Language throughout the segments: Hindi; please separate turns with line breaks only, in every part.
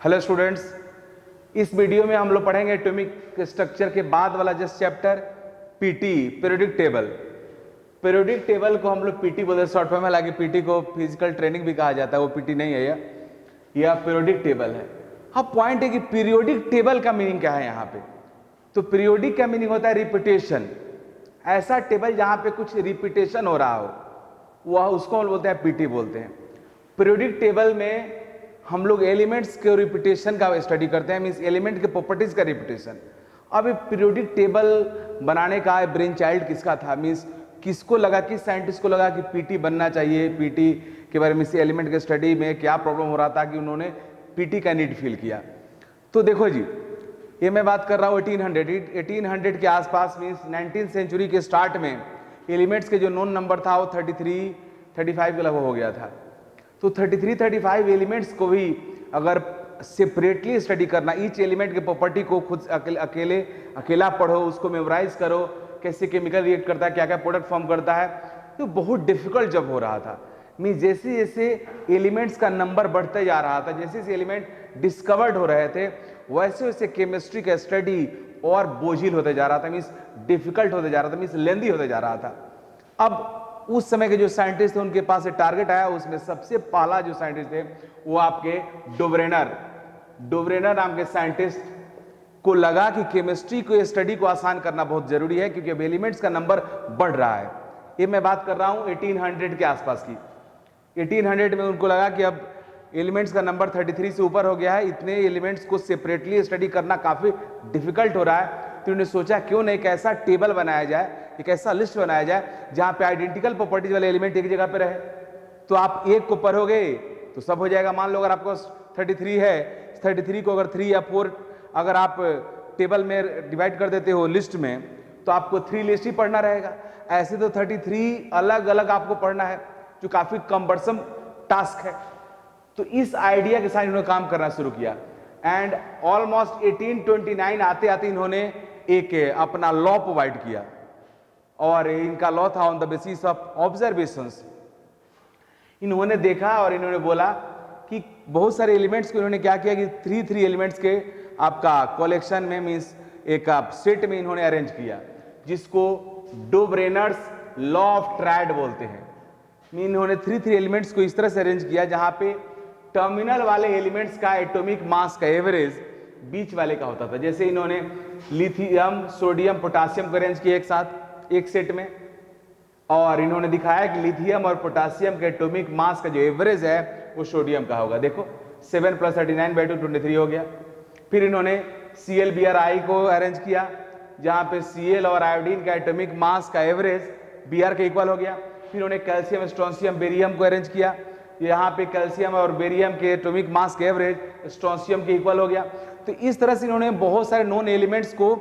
हेलो स्टूडेंट्स, इस वीडियो में हम लोग पढ़ेंगे एटॉमिक स्ट्रक्चर के बाद वाला just chapter PT, periodic table. Periodic table को हम लोग पीटी बोलते हैं शॉर्ट फॉर्म में, हालांकि पीटी को फिजिकल ट्रेनिंग भी कहा जाता है, वो पीटी नहीं है, यह पीरियोडिक टेबल है। हाँ, पॉइंट है कि पीरियोडिक टेबल का मीनिंग क्या है यहाँ पे। तो पीरियोडिक का मीनिंग होता है रिपीटेशन, ऐसा टेबल जहाँ पे कुछ रिपीटेशन हो रहा हो, वह उसको बोलते हैं पीटी बोलते हैं। पीरियोडिक टेबल में हम लोग एलिमेंट्स के रिपीटेशन का स्टडी करते हैं, मींस एलिमेंट के प्रॉपर्टीज का रिपीटेशन। अब ये पीरियोडिक टेबल बनाने का ब्रेन चाइल्ड किसका था, मींस किसको लगा, किस साइंटिस्ट को लगा कि पीटी बनना चाहिए, पीटी के बारे में, इस एलिमेंट के स्टडी में क्या प्रॉब्लम हो रहा था कि उन्होंने पीटी का नीड फील किया। तो देखो जी, ये मैं बात कर रहा हूँ 1800 के आसपास, मीन्स 19th सेंचुरी के स्टार्ट में एलिमेंट्स के जो नोन नंबर था वो 35 के लगभग हो गया था। तो 35 एलिमेंट्स को भी अगर सेपरेटली स्टडी करना, ईच एलिमेंट के प्रॉपर्टी को खुद अकेला पढ़ो, उसको मेमोराइज करो, कैसे केमिकल रिएक्ट करता है, क्या क्या प्रोडक्ट फॉर्म करता है, तो बहुत डिफिकल्ट जब हो रहा था। मीन जैसे जैसे एलिमेंट्स का नंबर बढ़ते जा रहा था, जैसे जैसे एलिमेंट डिस्कवर्ड हो रहे थे, वैसे वैसे केमिस्ट्री का स्टडी और बोझिल होते जा रहा था, मीन्स डिफिकल्ट होते जा रहा था, मीन्स लेंदी होते जा रहा था। अब उस समय के जो साइंटिस्ट थे उनके पास एक टारगेट आया, उसमें सबसे पहला जो साइंटिस्ट थे वो आपके डोब्रेनर नाम के साइंटिस्ट को लगा कि केमिस्ट्री को स्टडी को आसान करना बहुत जरूरी है, क्योंकि अब एलिमेंट्स का नंबर बढ़ रहा है। ये मैं बात कर रहा हूं 1800 के आसपास की। 1800 में उनको लगा कि अब एलिमेंट्स का नंबर 33 से ऊपर हो गया है, इतने एलिमेंट्स को सेपरेटली स्टडी करना काफी डिफिकल्ट हो रहा है। तो उन्होंने सोचा क्यों नहीं एक ऐसा टेबल बनाया जाए, एक ऐसा लिस्ट बनाया जाए जहां पे आइडेंटिकल प्रॉपर्टीज वाले एलिमेंट एक जगह पे रहे। तो आप एक को पढ़ोगे तो सब हो जाएगा। मान लो अगर आपको 33 है, 33 को अगर 3 या 4 अगर आप टेबल में डिवाइड कर देते हो लिस्ट में, तो आपको 3 लिस्ट ही पढ़ना रहेगा। ऐसे तो 33 अलग अलग आपको पढ़ना है, जो काफी कम्बरसम टास्क है। तो इस आइडिया के साथ इन्होंने काम करना शुरू किया, एंड ऑलमोस्ट 1829 आते आते इन्होंने एक अपना लॉ प्रोवाइड किया, और इनका लॉ था on the basis of observations. इन्होंने देखा और इन्होंने बोला कि बहुत सारे एलिमेंट्स को इन्होंने क्या किया कि 3 एलिमेंट्स के आपका कलेक्शन में, मींस एक सेट में इन्होंने अरेंज किया, जिसको डोब्रेनर्स लॉ ऑफ ट्रायड बोलते हैं। इन्होंने 3 एलिमेंट्स को इस तरह से अरेंज किया जहां पे टर्मिनल वाले एलिमेंट्स का एटॉमिक मास का एवरेज बीच वाले का होता था। जैसे इन्होंने लिथियम, सोडियम, पोटासियम को अरेंज किया एक साथ एक सेट में, और इन्होंने दिखाया कि लिथियम और पोटासियम के एटॉमिक मास का जो एवरेज है वो सोडियम का होगा। देखो 7 + 39/2 23 हो गया। फिर इन्होंने ClBrI को अरेंज किया, जहां पे Cl और आयोडीन का एटॉमिक मास का एवरेज Br के इक्वल हो गया। फिर उन्होंने कैल्शियम, स्ट्रोंशियम, बेरियम को अरेंज किया, यहाँ पे कैल्शियम और बेरियम के एटॉमिक मास के एवरेज स्ट्रोंशियम के इक्वल हो गया। तो इस तरह से इन्होंने बहुत सारे नॉन एलिमेंट्स को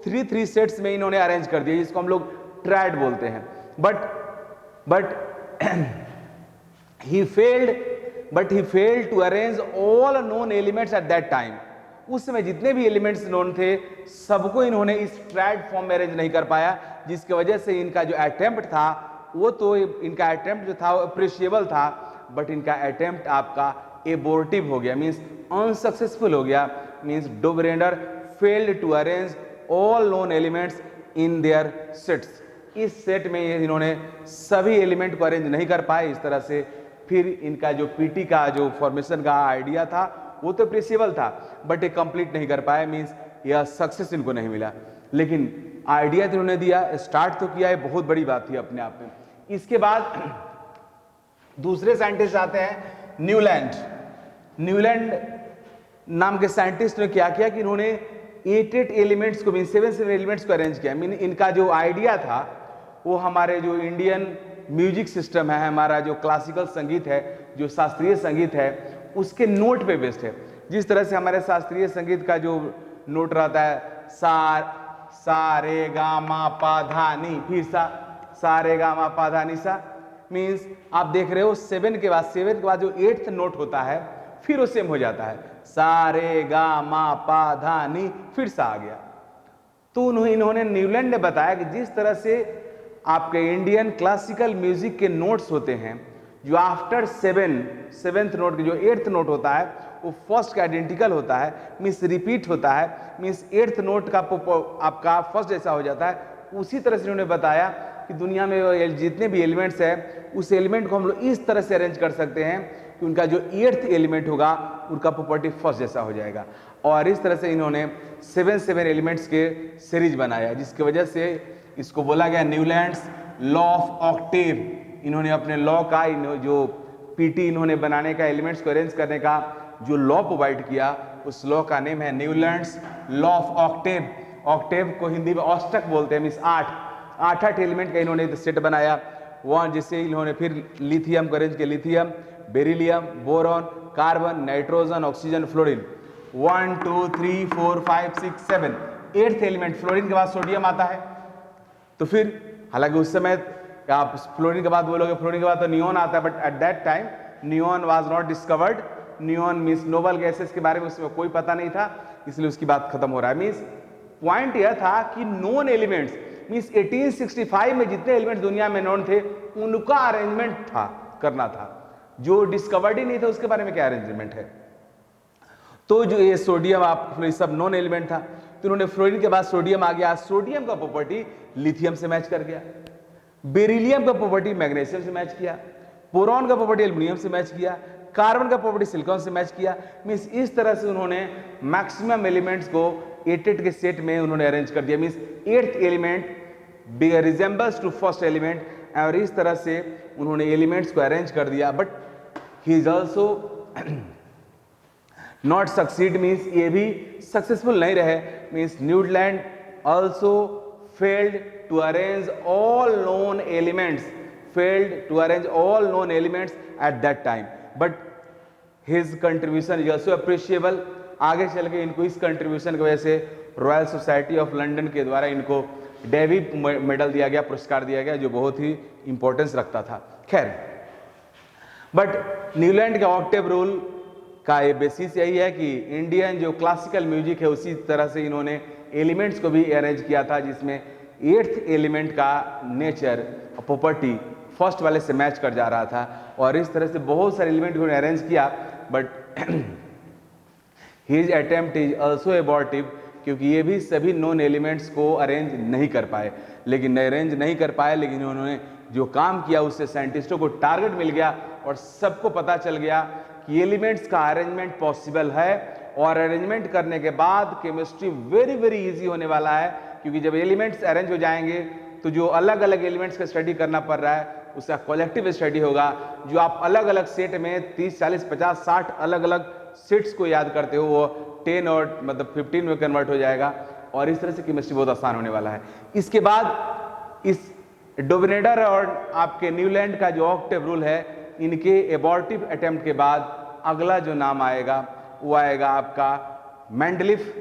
3 सेट्स में इन्होंने अरेंज कर दिया, जिसको हम लोग ट्रायड बोलते हैं। But he failed to arrange all known elements at that time। उस समय जितने भी एलिमेंट्स नोन थे सबको इन्होंने इस ट्रायड फॉर्म में अरेंज नहीं कर पाया, जिसकी वजह से इनका जो अटेम्प्ट था वो तो इनका अटेम्प्ट जो था वो अप्रिशिएबल था, बट इनका अटेम्प्ट आपका एबोर्टिव हो गया, मींस अनसक्सेसफुल हो गया। Means Dobereiner failed to arrange all known elements in their sets. इस सेट में इन्होंने सभी एलिमेंट को अरेंज नहीं कर पाए इस तरह से। फिर इनका जो पीटी का जो फॉर्मेशन का आइडिया था वो तो अप्रिशिएबल था, बट ये कंप्लीट नहीं कर पाए, मींस यह सक्सेस इनको नहीं मिला। लेकिन आइडिया तो इन्होंने दिया, स्टार्ट तो किया, ये बहुत बड़ी बात थी अपने आप में। इसके बाद दूसरे साइंटिस्ट आते हैं न्यूलैंड नाम के साइंटिस्ट ने क्या किया कि इन्होंने 8 एलिमेंट्स को, मीन 7 एलिमेंट्स को अरेंज किया। मीन इनका जो आइडिया था वो हमारे जो इंडियन म्यूजिक सिस्टम है, हमारा जो क्लासिकल संगीत है, जो शास्त्रीय संगीत है, उसके नोट पे बेस्ड है। जिस तरह से हमारे शास्त्रीय संगीत का जो नोट रहता है सा रे गा मा पा धा नी, फिर सा रे गा मा पा धा नी सा, मीन्स आप देख रहे हो 7 के बाद जो 8th नोट होता है फिर वो सेम हो जाता है, सा रे गा मा पा धा नी, फिर सा आ गया। तो इन्होंने न्यूलैंड ने बताया कि जिस तरह से आपके इंडियन क्लासिकल म्यूजिक के नोट्स होते हैं, जो आफ्टर 7th नोट के जो 8th नोट होता है वो फर्स्ट का आइडेंटिकल होता है, मीन्स रिपीट होता है, मीन्स 8th नोट का आपका फर्स्ट जैसा हो जाता है। उसी तरह से उन्होंने बताया कि दुनिया में जितने भी एलिमेंट्स हैं उस एलिमेंट को हम लोग इस तरह से अरेंज कर सकते हैं कि उनका जो 8th एलिमेंट होगा उनका प्रॉपर्टी फर्स्ट जैसा हो जाएगा। और इस तरह से इन्होंने 7 एलिमेंट्स के सीरीज बनाया, जिसकी वजह से इसको बोला गया न्यूलैंड्स लॉ ऑफ ऑक्टेव। इन्होंने अपने लॉ का जो पीटी इन्होंने बनाने का, एलिमेंट्स को अरेंज करने का जो लॉ प्रोवाइड किया, उस लॉ का नेम है Newlands law of Octave. Octave को हिंदी में ऑस्टक बोलते हैं, मीन्स 8 एलिमेंट का इन्होंने सेट बनाया। वहाँ जिससे इन्होंने फिर लिथियम को अरेंज किया, lithium, beryllium, boron, carbon, nitrogen, oxygen, fluorine. 1 2 3 4 5 6 7 8th element. Fluorine के बाद सोडियम आता है। तो फिर हालांकि उस समय आप फ्लोरीन के बाद बोलोगे, फ्लोरीन के बाद तो नियोन आता है, but at that time neon was not discovered. Neon means noble gases के बारे में उसमें कोई पता नहीं था, इसलिए उसकी बात खत्म हो रहा है। मीन्स पॉइंट यह था कि नोन एलिमेंट्स मीन्स 1865 में जितने एलिमेंट्स दुनिया में नोन थे उनका अरेंजमेंट था, करना था। जो डिस्कवर्ड ही नहीं था उसके बारे में क्या अरेंजमेंट है। तो जो ये सोडियम आप सब नॉन एलिमेंट था, तो उन्होंने फ्लोरीन के बाद सोडियम आ गया। सोडियम का प्रॉपर्टी लिथियम से मैच कर गया, बेरिलियम का प्रॉपर्टी मैग्नीशियम से मैच किया, बोरॉन का प्रॉपर्टी एल्युमिनियम से मैच किया, कार्बन का प्रॉपर्टी सिलिकॉन से मैच किया। मीन्स इस तरह से उन्होंने मैक्सिमम एलिमेंट्स को 8 के सेट में उन्होंने अरेंज कर दिया। Means 8th element resembles to first element, और इस तरह से उन्होंने एलिमेंट्स को अरेंज कर दिया। But he is also not succeed, means ये भी सक्सेसफुल नहीं रहे। Means Newland also failed to arrange all known elements at that time, but his contribution is also appreciable। आगे चल के इनको इस कंट्रीब्यूशन की वजह से रॉयल सोसाइटी ऑफ लंदन के द्वारा इनको डेवी मेडल दिया गया, पुरस्कार दिया गया, जो बहुत ही इंपॉर्टेंस रखता था। खैर, बट न्यूलैंड के ऑक्टेव रूल का ये बेसिस यही है कि इंडियन जो क्लासिकल म्यूजिक है उसी तरह से इन्होंने एलिमेंट्स को भी अरेंज किया था, जिसमें 8th एलिमेंट का नेचर प्रॉपर्टी फर्स्ट वाले से मैच कर जा रहा था। और इस तरह से बहुत सारे एलिमेंट उन्होंने अरेंज किया, but his attempt is also abortive, क्योंकि ये भी सभी नॉन एलिमेंट्स को अरेंज नहीं कर पाए। लेकिन उन्होंने जो काम किया उससे साइंटिस्टों को टारगेट मिल गया और सबको पता चल गया कि एलिमेंट्स का अरेंजमेंट पॉसिबल है। और अरेंजमेंट करने के बाद केमिस्ट्री वेरी वेरी इजी होने वाला है, क्योंकि जब एलिमेंट्स अरेंज हो जाएंगे तो जो अलग अलग एलिमेंट्स का स्टडी करना पड़ रहा है उसका कलेक्टिव स्टडी होगा। जो आप अलग अलग सेट में 30 40 50 60 अलग अलग सेट्स को याद करते हो वो 10 और मतलब 15 में कन्वर्ट हो जाएगा। और इस तरह से केमिस्ट्री बहुत आसान होने वाला है। इसके बाद इस डोवेनेडर और आपके न्यूलैंड का जो ऑक्टेव रूल है, इनके एबॉर्टिव अटेम्प्ट के बाद अगला जो नाम आएगा वो आएगा आपका मेंडलीफ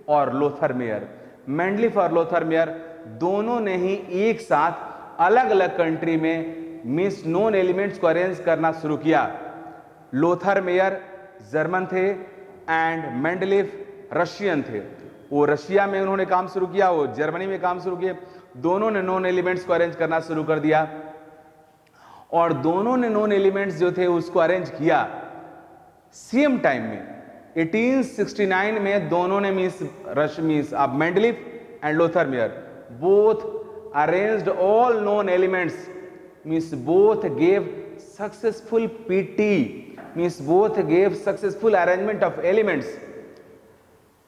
और लोथर मेयर। मेंडलीफ और लोथर मेयर दोनों ने ही एक साथ अलग अलग कंट्री में मीन्स नॉन एलिमेंट्स को अरेंज करना शुरू किया। लोथर मेयर जर्मन थे एंड मेंडलीफ रशियन थे। वो रशिया में उन्होंने काम शुरू किया, वो जर्मनी में काम शुरू किए। दोनों ने नॉन एलिमेंट्स को अरेंज करना शुरू कर दिया और दोनों ने नॉन एलिमेंट्स जो थे उसको अरेंज किया सेम टाइम में। 1869 में दोनों ने मीन्स आप Mendeleev and Lothar Meyer both arranged all known elements, means both gave successful PT, means both gave successful arrangement of elements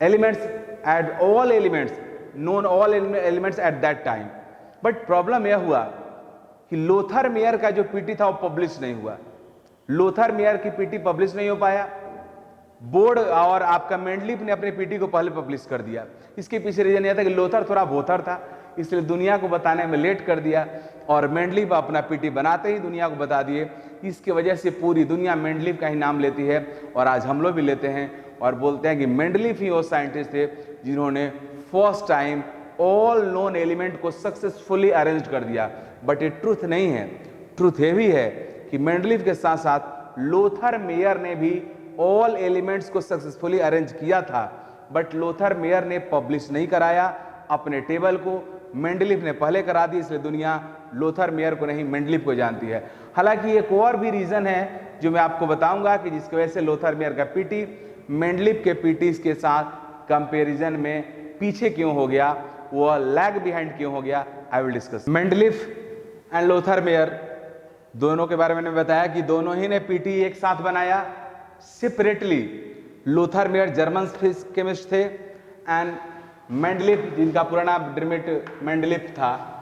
at all elements, known all elements at that time. But problem यह हुआ कि लोथर मेयर का जो पीटी था वो पब्लिश नहीं हुआ। लोथर मेयर की पीटी पब्लिश नहीं हो पाया। बोर्ड और आपका मेंडलीफ ने अपने पीटी को पहले पब्लिश कर दिया। इसके पीछे रीजन यह था कि लोथर थोड़ा भोथर था, इसलिए दुनिया को बताने में लेट कर दिया और मेंडलीफ अपना पीटी बनाते ही दुनिया को बता दिए। इसकी वजह से पूरी दुनिया मेंडलीफ का ही नाम लेती है और आज हम लोग भी लेते हैं और बोलते हैं कि मेंडलीफ ही वो साइंटिस्ट थे जिन्होंने first time all known element को सक्सेसफुली अरेंज कर दिया। बट ये ट्रूथ नहीं है। ट्रूथ ये भी है कि मेंडलीफ के साथ साथ लोथर मेयर ने भी ऑल एलिमेंट्स को सक्सेसफुली अरेंज किया था, बट लोथर मेयर ने पब्लिश नहीं कराया अपने टेबल को। मेंडलीफ ने पहले करा दी, इसलिए दुनिया लोथर मेयर को नहीं मेंडलीफ को जानती है। हालांकि एक और भी रीजन है जो मैं आपको बताऊंगा कि जिसकी वजह से लोथर मेयर का पीटी मेंडलीफ के पीटी के साथ कंपैरिजन में पीछे क्यों हो गया, वो लैग बिहाइंड क्यों हो गया, I will discuss. Mendeleev and Lothar Meyer दोनों के बारे में मैंने बताया कि दोनों ही ने पीटी एक साथ बनाया separately. Lothar Meyer German chemist थे एंड मेंडलीफ, जिनका पूरा नाम ड्रिमिट मेंडलीफ था,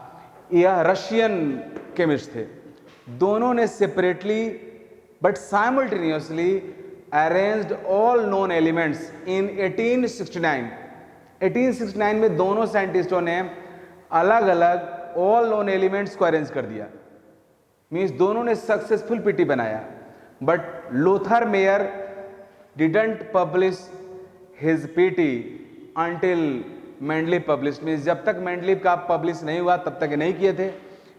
यह रशियन केमिस्ट थे। दोनों ने separately but simultaneously arranged all known elements इन 1869। 1869 में दोनों साइंटिस्टों ने अलग अलग ऑल नोन एलिमेंट्स को अरेंज कर दिया, मीन्स दोनों ने सक्सेसफुल पीटी बनाया। But Lothar mayor didn't publish his PT until Mendeleev publish, means जब तक मेंडलीफ का पब्लिश नहीं हुआ तब तक नहीं किए थे।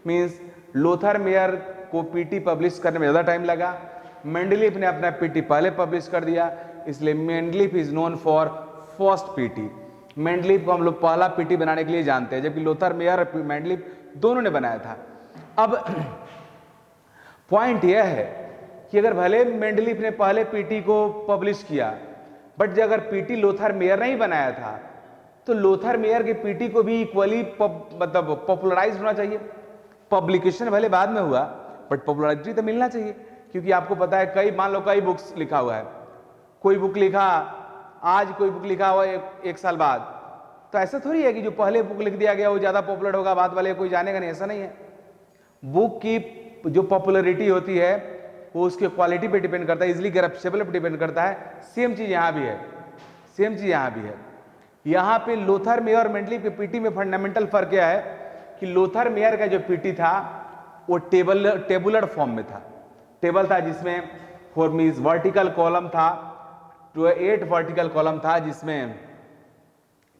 मीन्स लोथर मेयर को पीटी पब्लिश करने में ज़्यादा टाइम लगा, मेंडलीफ ने अपना पीटी पहले पब्लिश कर दिया, इसलिए Mendeleev is known for first PT. Mendeleev को हम लोग पहला पीटी बनाने के लिए जानते हैं, जबकि लोथर मेयर और मेंडलीफ दोनों ने बनाया था। अब पॉइंट यह है कि अगर भले मेंडलीफ ने पहले पीटी को पब्लिश किया, बट अगर पीटी लोथर मेयर ने ही बनाया था तो लोथर मेयर के पीटी को भी इक्वली मतलब पॉपुलराइज होना चाहिए। पब्लिकेशन भले बाद में हुआ बट पॉपुलरिटी तो मिलना चाहिए, क्योंकि आपको पता है कई, मान लो कई बुक्स लिखा हुआ है, कोई बुक लिखा आज, कोई बुक लिखा हुआ एक साल बाद, तो ऐसा थोड़ी है कि जो पहले बुक लिख दिया गया वो ज्यादा पॉपुलर होगा, बाद वाले कोई जानेगा नहीं, ऐसा नहीं है। बुक की जो पॉपुलरिटी होती है वो उसके क्वालिटी पे डिपेंड करता है, इजिली करप्शेबल पे डिपेंड करता है। सेम चीज यहां भी है, सेम चीज यहां भी है। यहां पे लोथर मेयर और मेंडलीफ के पीटी में फंडामेंटल फर्क क्या है कि लोथर मेयर का जो पीटी था वो टेबुलर फॉर्म में था। टेबल था जिसमें 4 मीन्स वर्टिकल कॉलम था, 8 वर्टिकल कॉलम था,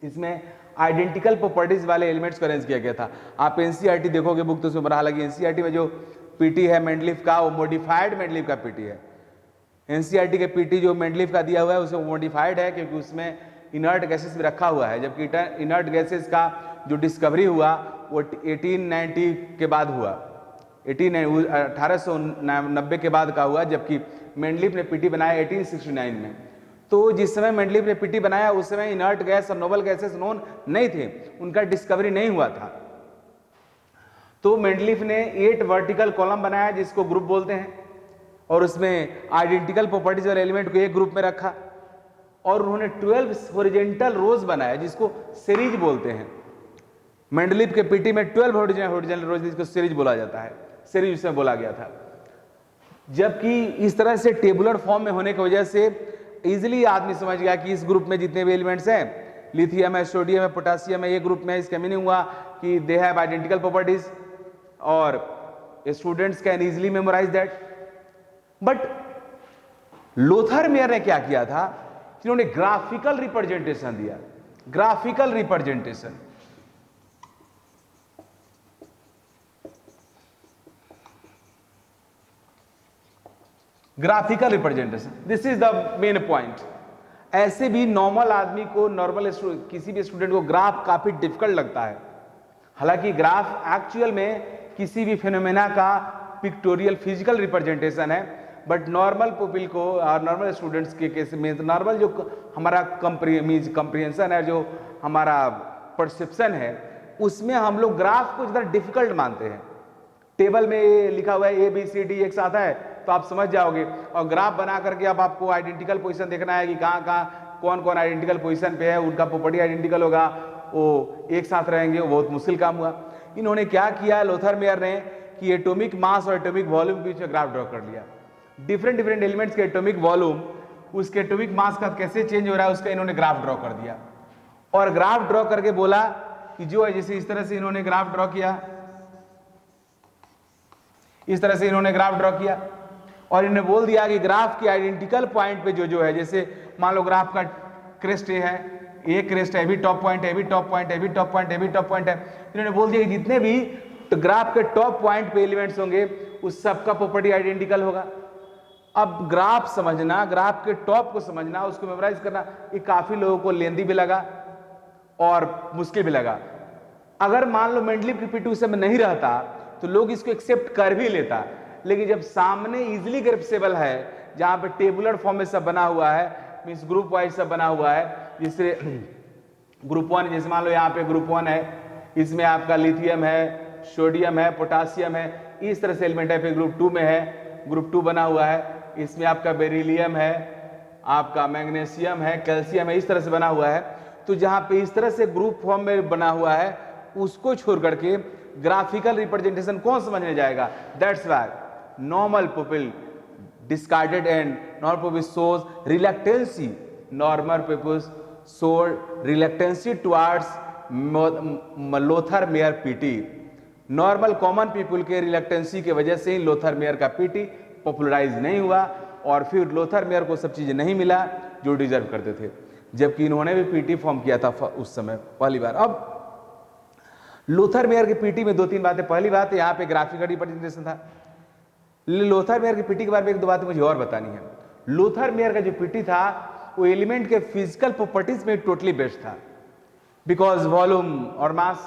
इसमें आइडेंटिकल प्रॉपर्टीज वाले एलिमेंट्स को अरेंज किया गया था। आप एनसीईआरटी देखोगे बुक तो उसमें, हालांकि एनसीईआरटी में जो पीटी है मेंडलीफ का वो मॉडिफाइड मेंडलीफ का पीटी है। एनसीईआरटी के पीटी जो मेंडलीफ का दिया हुआ है उसमें मॉडिफाइड है, क्योंकि उसमें इनर्ट गैसेस भी रखा हुआ है, जबकि इनर्ट गैसेस का जो डिस्कवरी हुआ वो 1890 के बाद हुआ, 1890 के बाद का हुआ, जबकि मेंडलीफ ने पीटी बनाया 1869 में। तो जिस समय मेंडलीफ ने पीटी बनाया उस समय इनर्ट गैस और नोबल गैसेस नोन नहीं थे, उनका डिस्कवरी नहीं हुआ था। तो मेंडलीफ ने 8 वर्टिकल कॉलम बनाया जिसको ग्रुप बोलते हैं, और उसमें आइडेंटिकल प्रॉपर्टीज वाले एलिमेंट को एक ग्रुप में रखा, और उन्होंने 12 हॉरिजॉन्टल रोज बनाया जिसको सीरीज बोलते हैं। मेंडलीफ के पीटी में 12 हॉरिजॉन्टल रोज जिसको सीरीज बोला जाता है, सीरीज उसमें बोला गया था। जबकि इस तरह से टेबुलर फॉर्म में होने की वजह से इजिली आदमी समझ गया कि इस ग्रुप में जितने भी एलिमेंट्स हैं, लिथियम है, सोडियम है, पोटासियम है, ये ग्रुप में, इसका मीनिंग हुआ कि दे हैव आइडेंटिकल प्रॉपर्टीज, और students can easily memorise that. But Lothar Meyer ने क्या किया था, जिन्होंने ग्राफिकल रिप्रेजेंटेशन दिया, graphical representation. Graphical representation, this is the main point. ऐसे भी नॉर्मल आदमी को, नॉर्मल किसी भी स्टूडेंट को ग्राफ काफी डिफिकल्ट लगता है। हालांकि ग्राफ एक्चुअल में किसी भी फिनोमेना का पिक्टोरियल फिजिकल रिप्रेजेंटेशन है, बट नॉर्मल पीपल को और नॉर्मल स्टूडेंट्स के केस में नॉर्मल जो हमारा कंप्रिहेंशन है, जो हमारा परसेप्शन है, उसमें हम लोग ग्राफ को ज़्यादा डिफिकल्ट मानते हैं। टेबल में ये लिखा हुआ है ABCD एक साथ है तो आप समझ जाओगे, और ग्राफ बना करके अब आपको आइडेंटिकल पोजीशन देखना है कि कहाँ कहाँ कौन कौन आइडेंटिकल पोजीशन पे है, उनका प्रॉपर्टी आइडेंटिकल होगा, वो एक साथ रहेंगे, वो बहुत मुश्किल काम हुआ। इन्होंने क्या किया लोथर मेयर ने कि एटॉमिक मास और एटॉमिक वॉल्यूम के बीच में ग्राफ ड्रॉ कर लिया। डिफरेंट एलिमेंट्स के एटॉमिक वॉल्यूम, उसके एटॉमिक मास का कैसे चेंज हो रहा है उसका इन्होंने ग्राफ ड्रॉ कर दिया, और ग्राफ ड्रॉ करके बोला कि जो है, जैसे इस तरह से इन्होंने ग्राफ ड्रॉ किया, इस तरह से इन्होंने ग्राफ ड्रॉ किया, और इन्होंने बोल दिया कि ग्राफ के आइडेंटिकल पॉइंट पे जो है, जैसे मान लो ग्राफ का क्रेस्ट ये है, ये क्रेस्ट है, भी टॉप पॉइंट है, भी टॉप पॉइंट है, भी टॉप पॉइंट है, भी टॉप पॉइंट है, इन्होंने बोल दिया कि जितने भी ग्राफ के टॉप पॉइंट पे एलिमेंट्स होंगे उस सबका प्रॉपर्टी आइडेंटिकल होगा। अब ग्राफ समझना, ग्राफ के टॉप को समझना, उसको मेमोराइज करना, ये काफी लोगों को लेंदी भी लगा और मुश्किल भी लगा। अगर मान लो मेंडलीव की पीटी उस समय नहीं रहता तो लोग इसको एक्सेप्ट कर भी लेता, लेकिन जब सामने इजिली ग्रेप्सेबल है, जहां पे टेबुलर फॉर्म में सब बना हुआ है, मींस ग्रुप वाइज सब बना हुआ है, जिससे ग्रुप 1 जैसे मान लो यहाँ पे ग्रुप 1 है, इसमें आपका लिथियम है, सोडियम है, पोटासियम है, इस तरह से एलिमेंट है। फिर ग्रुप 2 में है, ग्रुप 2 बना हुआ है, इसमें आपका बेरिलियम है, आपका मैग्नीशियम है, कैल्शियम है, इस तरह से बना हुआ है। तो जहां पे इस तरह से ग्रुप फॉर्म में बना हुआ है, उसको छोड़ करके ग्राफिकल रिप्रेजेंटेशन कौन समझने जाएगा? That's why normal people discarded and normal people shows reluctancy, normal people show reluctancy towards Lothar Meyer PT. Normal common people के रिलक्टेंसी की वजह से ही लोथर मेयर का पीटी पॉपुलराइज नहीं हुआ, और फिर लोथर मेयर को सब चीजें नहीं मिला जो डिजर्व करते थे, जबकि इन्होंने भी पीटी फॉर्म किया था उस समय पहली बार। अब लोथर मेयर के पीटी में 2-3 बातें। पहली बात यहाँ पे ग्राफिकल रिप्रेजेंटेशन था। लोथर मेयर के पीटी के बारे में 1-2 बातें मुझे और बतानी है। लोथर मेयर का जो पीटी था वो एलिमेंट के फिजिकल प्रॉपर्टीज में टोटली बेस्ड था, बिकॉज वॉल्यूम और मास,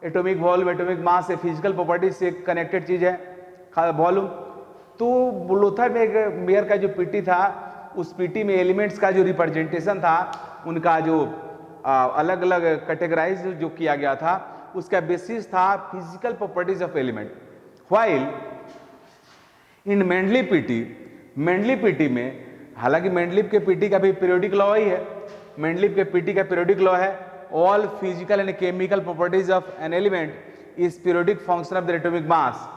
एटॉमिक वॉल्यूम, एटॉमिक मास से फिजिकल प्रॉपर्टीज से कनेक्टेड चीज है वॉल्यूम। तो लोथर मेयर का जो पीटी था, उस पीटी में एलिमेंट्स का जो रिप्रेजेंटेशन था, उनका जो अलग अलग कैटेगराइज जो किया गया था, उसका बेसिस था physical properties of element. While in Mendeleev PT में, हालांकि मेंडलीव के पीटी का भी पीरियोडिक लॉ ही है, मेंडलीव के पीटी का पीरियोडिक लॉ है, all physical and chemical properties of an element is periodic function of the atomic mass.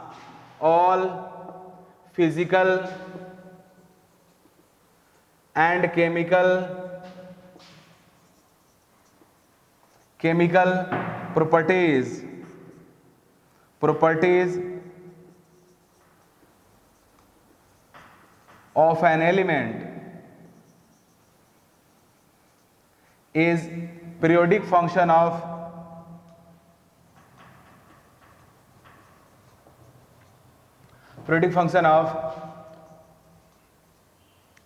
All physical and chemical properties of an element is periodic function of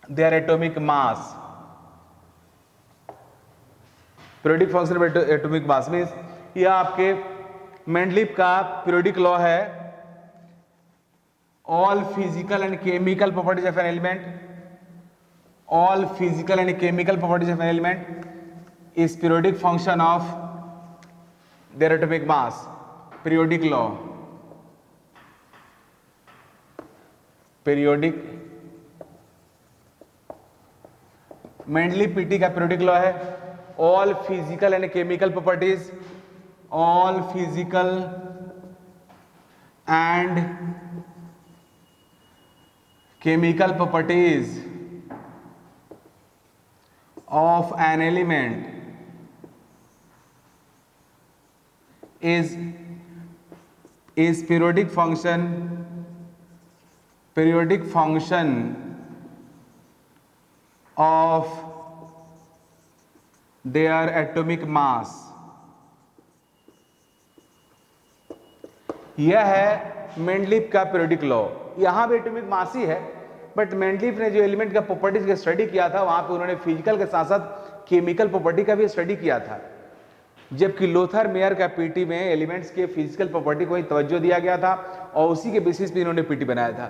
their atomic mass। periodic function of atomic mass means यह आपके मेंडलीव का पीरियोडिक लॉ है। all physical and chemical properties of an element is periodic function of their atomic mass। periodic law, Mendeleev PT का पीरियोडिक लॉ है, all physical and chemical properties of an element is periodic function of their atomic mass। यह है मेंडलीव का पीरियोडिक लॉ। यहां भी एटॉमिक मास ही है, बट मेंडलीव ने जो एलिमेंट का प्रॉपर्टीज का स्टडी किया था, वहां पे उन्होंने फिजिकल के साथ साथ केमिकल प्रॉपर्टी का भी स्टडी किया था, जबकि लोथर मेयर का पीटी में एलिमेंट्स के फिजिकल प्रॉपर्टी को ही तवज्जो दिया गया था और उसी के बेसिस पे इन्होंने पीटी बनाया था।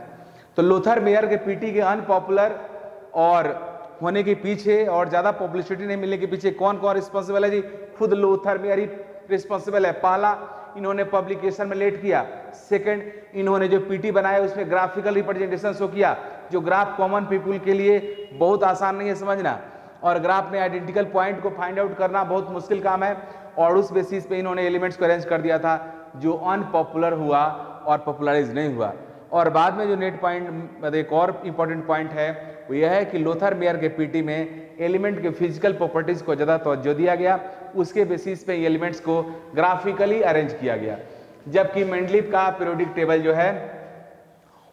तो लोथर मेयर के पीटी के अनपॉपुलर और होने के पीछे और ज्यादा पब्लिसिटी नहीं मिलने के पीछे कौन कौन रिस्पॉन्सिबल है जी? खुद लोथर मेयर ही रिस्पॉन्सिबल है। पहला, इन्होंने पब्लिकेशन में लेट किया। सेकंड, इन्होंने जो पीटी बनाया उसमें ग्राफिकल रिप्रेजेंटेशन शो किया, जो ग्राफ कॉमन पीपल के लिए बहुत आसान नहीं है समझना, और ग्राफ में आइडेंटिकल पॉइंट को फाइंड आउट करना बहुत मुश्किल काम है, और उस बेसिस पे इन्होंने एलिमेंट्स को अरेंज कर दिया था, जो अनपॉपुलर हुआ और पॉपुलराइज नहीं हुआ। और बाद में जो नेट पॉइंट, एक और इंपॉर्टेंट पॉइंट है, वो यह है कि लोथर मेयर के पीटी में एलिमेंट के फिजिकल प्रॉपर्टीज को ज्यादा तवज्जो दिया गया, उसके बेसिस पे एलिमेंट्स को ग्राफिकली अरेंज किया गया। जबकि मेंडलीव का पीरियोडिक टेबल जो है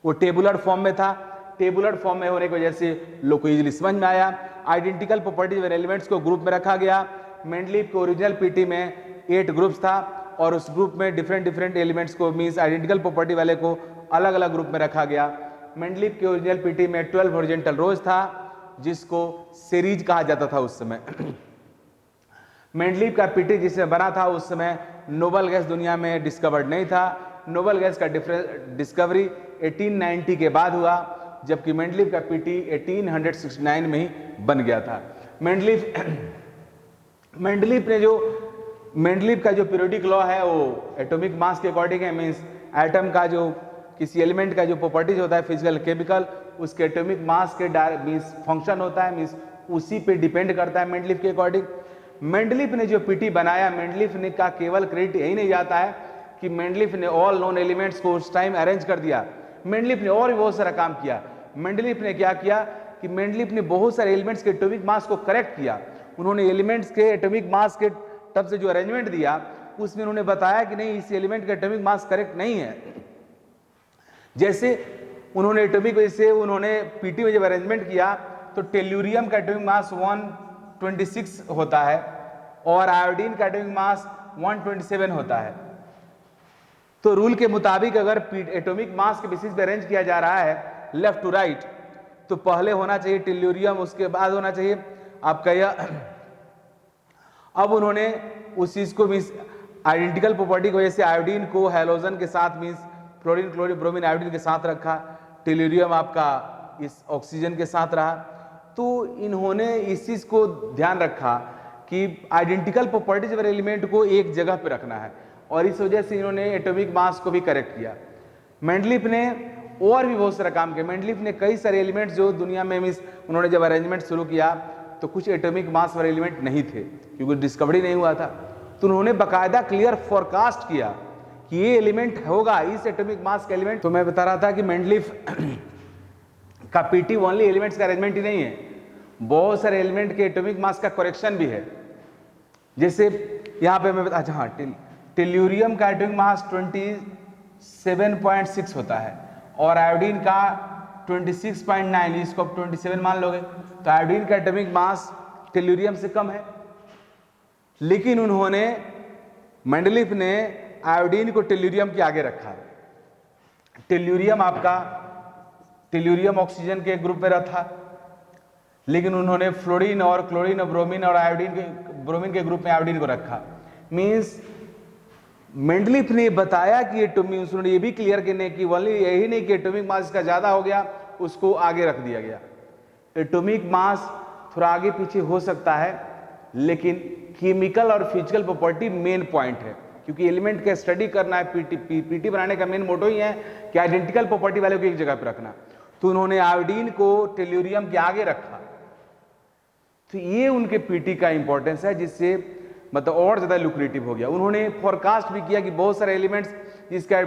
वो टेबुलर फॉर्म में था। टेबुलर फॉर्म में होने की वजह से लोग को इजीली समझ में आया। आइडेंटिकल प्रॉपर्टीज और एलिमेंट्स को ग्रुप में रखा गया। मेंडलीव के ओरिजिनल पीटी में 8 ग्रुप्स था, और उस ग्रुप में डिफरेंट एलिमेंट्स को, मींस आइडेंटिकल प्रॉपर्टी वाले को अलग अलग ग्रुप में रखा गया। मेंडलीव के ओरिजिनल पीटी में 12 हॉरिजॉन्टल रोज था, जिसको सीरीज कहा जाता था उस समय। मेंडलीव का पीटी जिसमें बना था उस समय नोबल गैस दुनिया में डिस्कवर्ड नहीं था। नोबल गैस का डिस्कवरी 1890 के बाद हुआ, जबकि मेंडलीफ का पीटी 1869 में ही बन गया था। मेंडलीफ का जो पीरियोडिक लॉ है वो एटॉमिक मास के अकॉर्डिंग है। मींस एटम का जो किसी एलिमेंट का जो प्रॉपर्टीज होता है फिजिकल केमिकल, उसके एटॉमिक मास के मींस फंक्शन होता है, मींस उसी पे डिपेंड करता है मेंडलीफ के अकॉर्डिंग। मेंडलीफ ने जो पीटी बनाया, मेंडलीफ ने का केवल क्रेडिट यही नहीं जाता है कि मेंडलीफ ने ऑल नोन एलिमेंट्स को उस टाइम अरेंज कर दिया। मेंडलीफ ने और भी बहुत सारा काम किया। मेंडलीफ ने क्या किया कि मेंडलीफ ने बहुत सारे एलिमेंट्स के एटॉमिक मास को करेक्ट किया। उन्होंने एलिमेंट्स के एटॉमिक मास के तब से जो अरेंजमेंट दिया उसमें उन्होंने बताया कि नहीं, इस एलिमेंट का एटॉमिक मास करेक्ट नहीं है। जैसे उन्होंने एटॉमिक वजह से उन्होंने पीटी में जब अरेंजमेंट किया तो टेल्यूरियम का एटॉमिक मास 126 होता है और आयोडीन का एटॉमिक मास 127 होता है। तो रूल के मुताबिक अगर एटॉमिक मास के बेसिस पे अरेंज किया जा रहा है लेफ्ट टू राइट, तो पहले होना चाहिए टेल्यूरियम, उसके बाद होना चाहिए आपका यह। अब उन्होंने उस चीज को मींस आइडेंटिकल प्रॉपर्टी की वजह से आयोडीन को हैलोजन के साथ means fluorine chlorine bromine iodine के साथ रखा, टेल्यूरियम आपका इस ऑक्सीजन के साथ रहा। तो इन्होंने इस चीज को ध्यान रखा कि आइडेंटिकल प्रॉपर्टीज वाले एलिमेंट को एक जगह पे रखना है, और इस वजह से इन्होंने एटॉमिक मास को भी करेक्ट किया। मेंडलीफ ने और भी बहुत सारा काम किया। मेंडलीफ ने कई सारे एलिमेंट्स जो दुनिया में मींस उन्होंने जब अरेंजमेंट शुरू किया तो कुछ एटॉमिक मास वाले एलिमेंट नहीं थे क्योंकि डिस्कवरी नहीं हुआ था। तो उन्होंने बाकायदा क्लियर फोरकास्ट किया कि ये एलिमेंट होगा, इस एटॉमिक मास का एलिमेंट। तो मैं बता रहा था कि मेंडलीफ का पीटी ओनली एलिमेंट्स का अरेंजमेंट ही नहीं है, बहुत सारे एलिमेंट के एटॉमिक मास का करेक्शन भी है। जैसे यहाँ पे मैं बता, अच्छा हाँ, टेल्यूरियम का एटॉमिक मास 27.6 होता है और आयोडीन का 26.9, इसको आप 27 मान लोगे तो आयोडीन का एटॉमिक मास टेल्यूरियम से कम है। लेकिन उन्होंने मेंडलीफ ने आयोडीन को टेल्यूरियम के आगे रखा। टेल्यूरियम ऑक्सीजन के ग्रुप में रहा, लेकिन उन्होंने फ्लोरीन और क्लोरीन और ब्रोमीन और ब्रोमीन के ग्रुप में आयोडीन को रखा। मींस मेंडलीफ ने बताया कि एटॉमिक, उन्होंने ये भी क्लियर करने की वाली यही नहीं कि एटॉमिक मास इसका ज्यादा हो गया उसको आगे रख दिया गया। एटॉमिक मास थोड़ा आगे पीछे हो सकता है, लेकिन केमिकल और फिजिकल प्रॉपर्टी मेन पॉइंट है, क्योंकि एलिमेंट का स्टडी करना है। पीटी बनाने का मेन मोटो ही है कि आइडेंटिकल प्रॉपर्टी वाले को एक जगह पर रखना। तो उन्होंने आयोडीन को टेल्यूरियम के आगे रखा। तो ये उनके पीटी का इंपॉर्टेंस है, जिससे मतलब और ज्यादा लुक्रेटिव हो गया। उन्होंने फोरकास्ट भी किया कि बहुत सारे एलिमेंट्स जिसका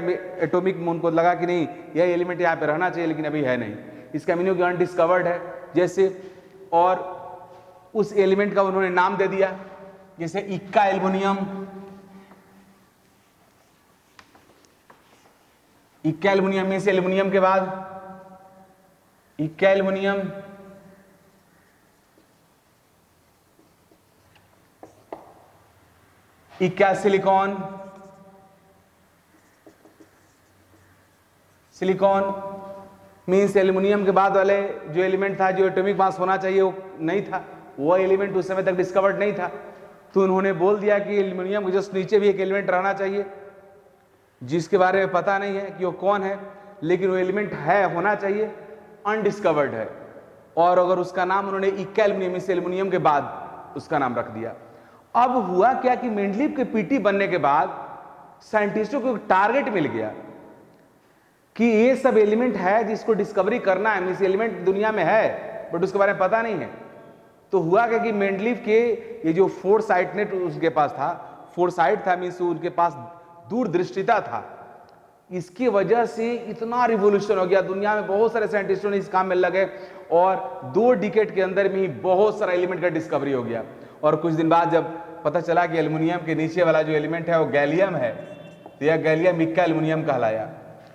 एटॉमिक उनको लगा कि नहीं यह एलिमेंट यहाँ पे रहना चाहिए, लेकिन अभी है नहीं, इसका मीनिंग कि अनडिस्कवर्ड है जैसे, और उस एलिमेंट का उन्होंने नाम दे दिया, जैसे इक्का एल्युमिनियम। इक्का एल्युमिनियम में से एल्युमिनियम के बाद इक्का एल्युमिनियम, इक्का सिलिकॉन, सिलिकॉन मीन्स एल्युमिनियम के बाद वाले जो एलिमेंट था जो एटॉमिक मास होना चाहिए वो नहीं था, वो एलिमेंट उस समय तक डिस्कवर्ड नहीं था। तो उन्होंने बोल दिया कि एल्युमिनियम के जस्ट नीचे भी एक एलिमेंट रहना चाहिए जिसके बारे में पता नहीं है कि वो कौन है, लेकिन वो एलिमेंट है, होना चाहिए, अनडिस्कवर्ड है। और अगर उसका नाम उन्होंने इक्का एल्युमिनियम, इस एल्युमिनियम के बाद उसका नाम रख दिया। अब हुआ क्या कि मेंडलीफ के पीटी बनने के बाद साइंटिस्टों को टारगेट मिल गया कि ये सब एलिमेंट है जिसको डिस्कवरी करना है, मींस एलिमेंट दुनिया में है बट उसके बारे में पता नहीं है। तो हुआ क्या कि मेंडलीफ के ये जो फोरसाइटनेस उसके पास था, फोरसाइट था मींस उनके पास दूरदृष्टिता था, इसकी वजह से इतना रिवोल्यूशन हो गया दुनिया में। बहुत सारे साइंटिस्टों ने इस काम में लगे और 2 डिकेड के अंदर में ही बहुत सारा एलिमेंट का डिस्कवरी हो गया। और कुछ दिन बाद जब पता चला कि एल्युमिनियम के नीचे वाला जो एलिमेंट है वो गैलियम है, तो यह गैलियम इक्का एल्युमिनियम कहलाया।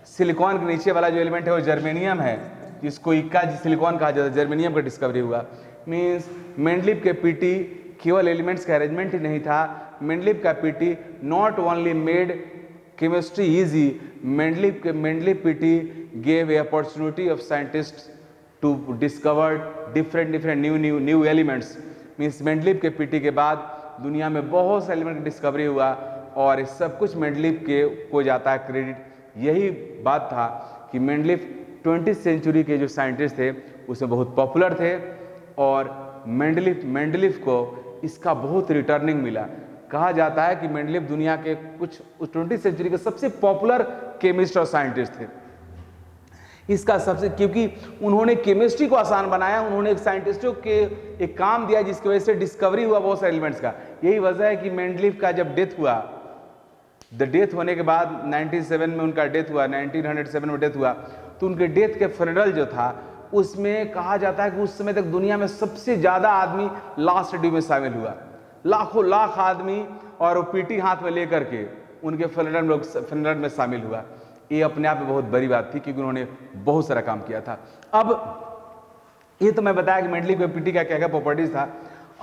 सिलिकॉन के नीचे वाला जो एलिमेंट है वो जर्मेनियम है, जिसको इक्का सिलिकॉन कहा जाता है, जर्मेनियम का डिस्कवरी हुआ। मीन्स मेंडलीफ के पीटी केवल एलिमेंट्स का अरेंजमेंट ही नहीं था, मेंडलीफ का PT not only made chemistry easy, Mendeleev PT gave a opportunity of scientist to discover different new elements. Means Mendeleev के पीटी के बाद दुनिया में बहुत से एलिमेंट की डिस्कवरी हुआ और इस सब कुछ मेंडलीफ के को जाता है क्रेडिट। यही बात था कि मेंडलीफ 20th सेंचुरी के जो साइंटिस्ट थे उसमें बहुत पॉपुलर थे और मेंडलीफ को इसका बहुत रिटर्निंग मिला। कहा जाता है कि मेंडलीफ दुनिया के कुछ 20th सेंचुरी के सबसे पॉपुलर केमिस्ट और साइंटिस्ट थे। इसका सबसे, क्योंकि उन्होंने केमिस्ट्री को आसान बनाया, उन्होंने एक साइंटिस्टों के एक काम दिया जिसकी वजह से डिस्कवरी हुआ बहुत सारे एलिमेंट्स का। यही वजह है कि मेंडलीफ का जब डेथ हुआ, डेथ होने के बाद 97 में उनका डेथ हुआ, 1907 में डेथ हुआ, तो उनके डेथ के फनरल जो था उसमें कहा जाता है कि उस समय तक दुनिया में सबसे ज्यादा आदमी लास्ट शेड्यूल में शामिल हुआ, लाखों लाख आदमी, और वो पीटी हाथ में लेकर के उनके फनरल में शामिल हुआ। ये अपने आप में बहुत बड़ी बात थी क्योंकि उन्होंने बहुत सारा काम किया था। अब ये तो मैं बताया कि मेंडलीफ के पीटी का क्या क्या प्रॉपर्टीज था।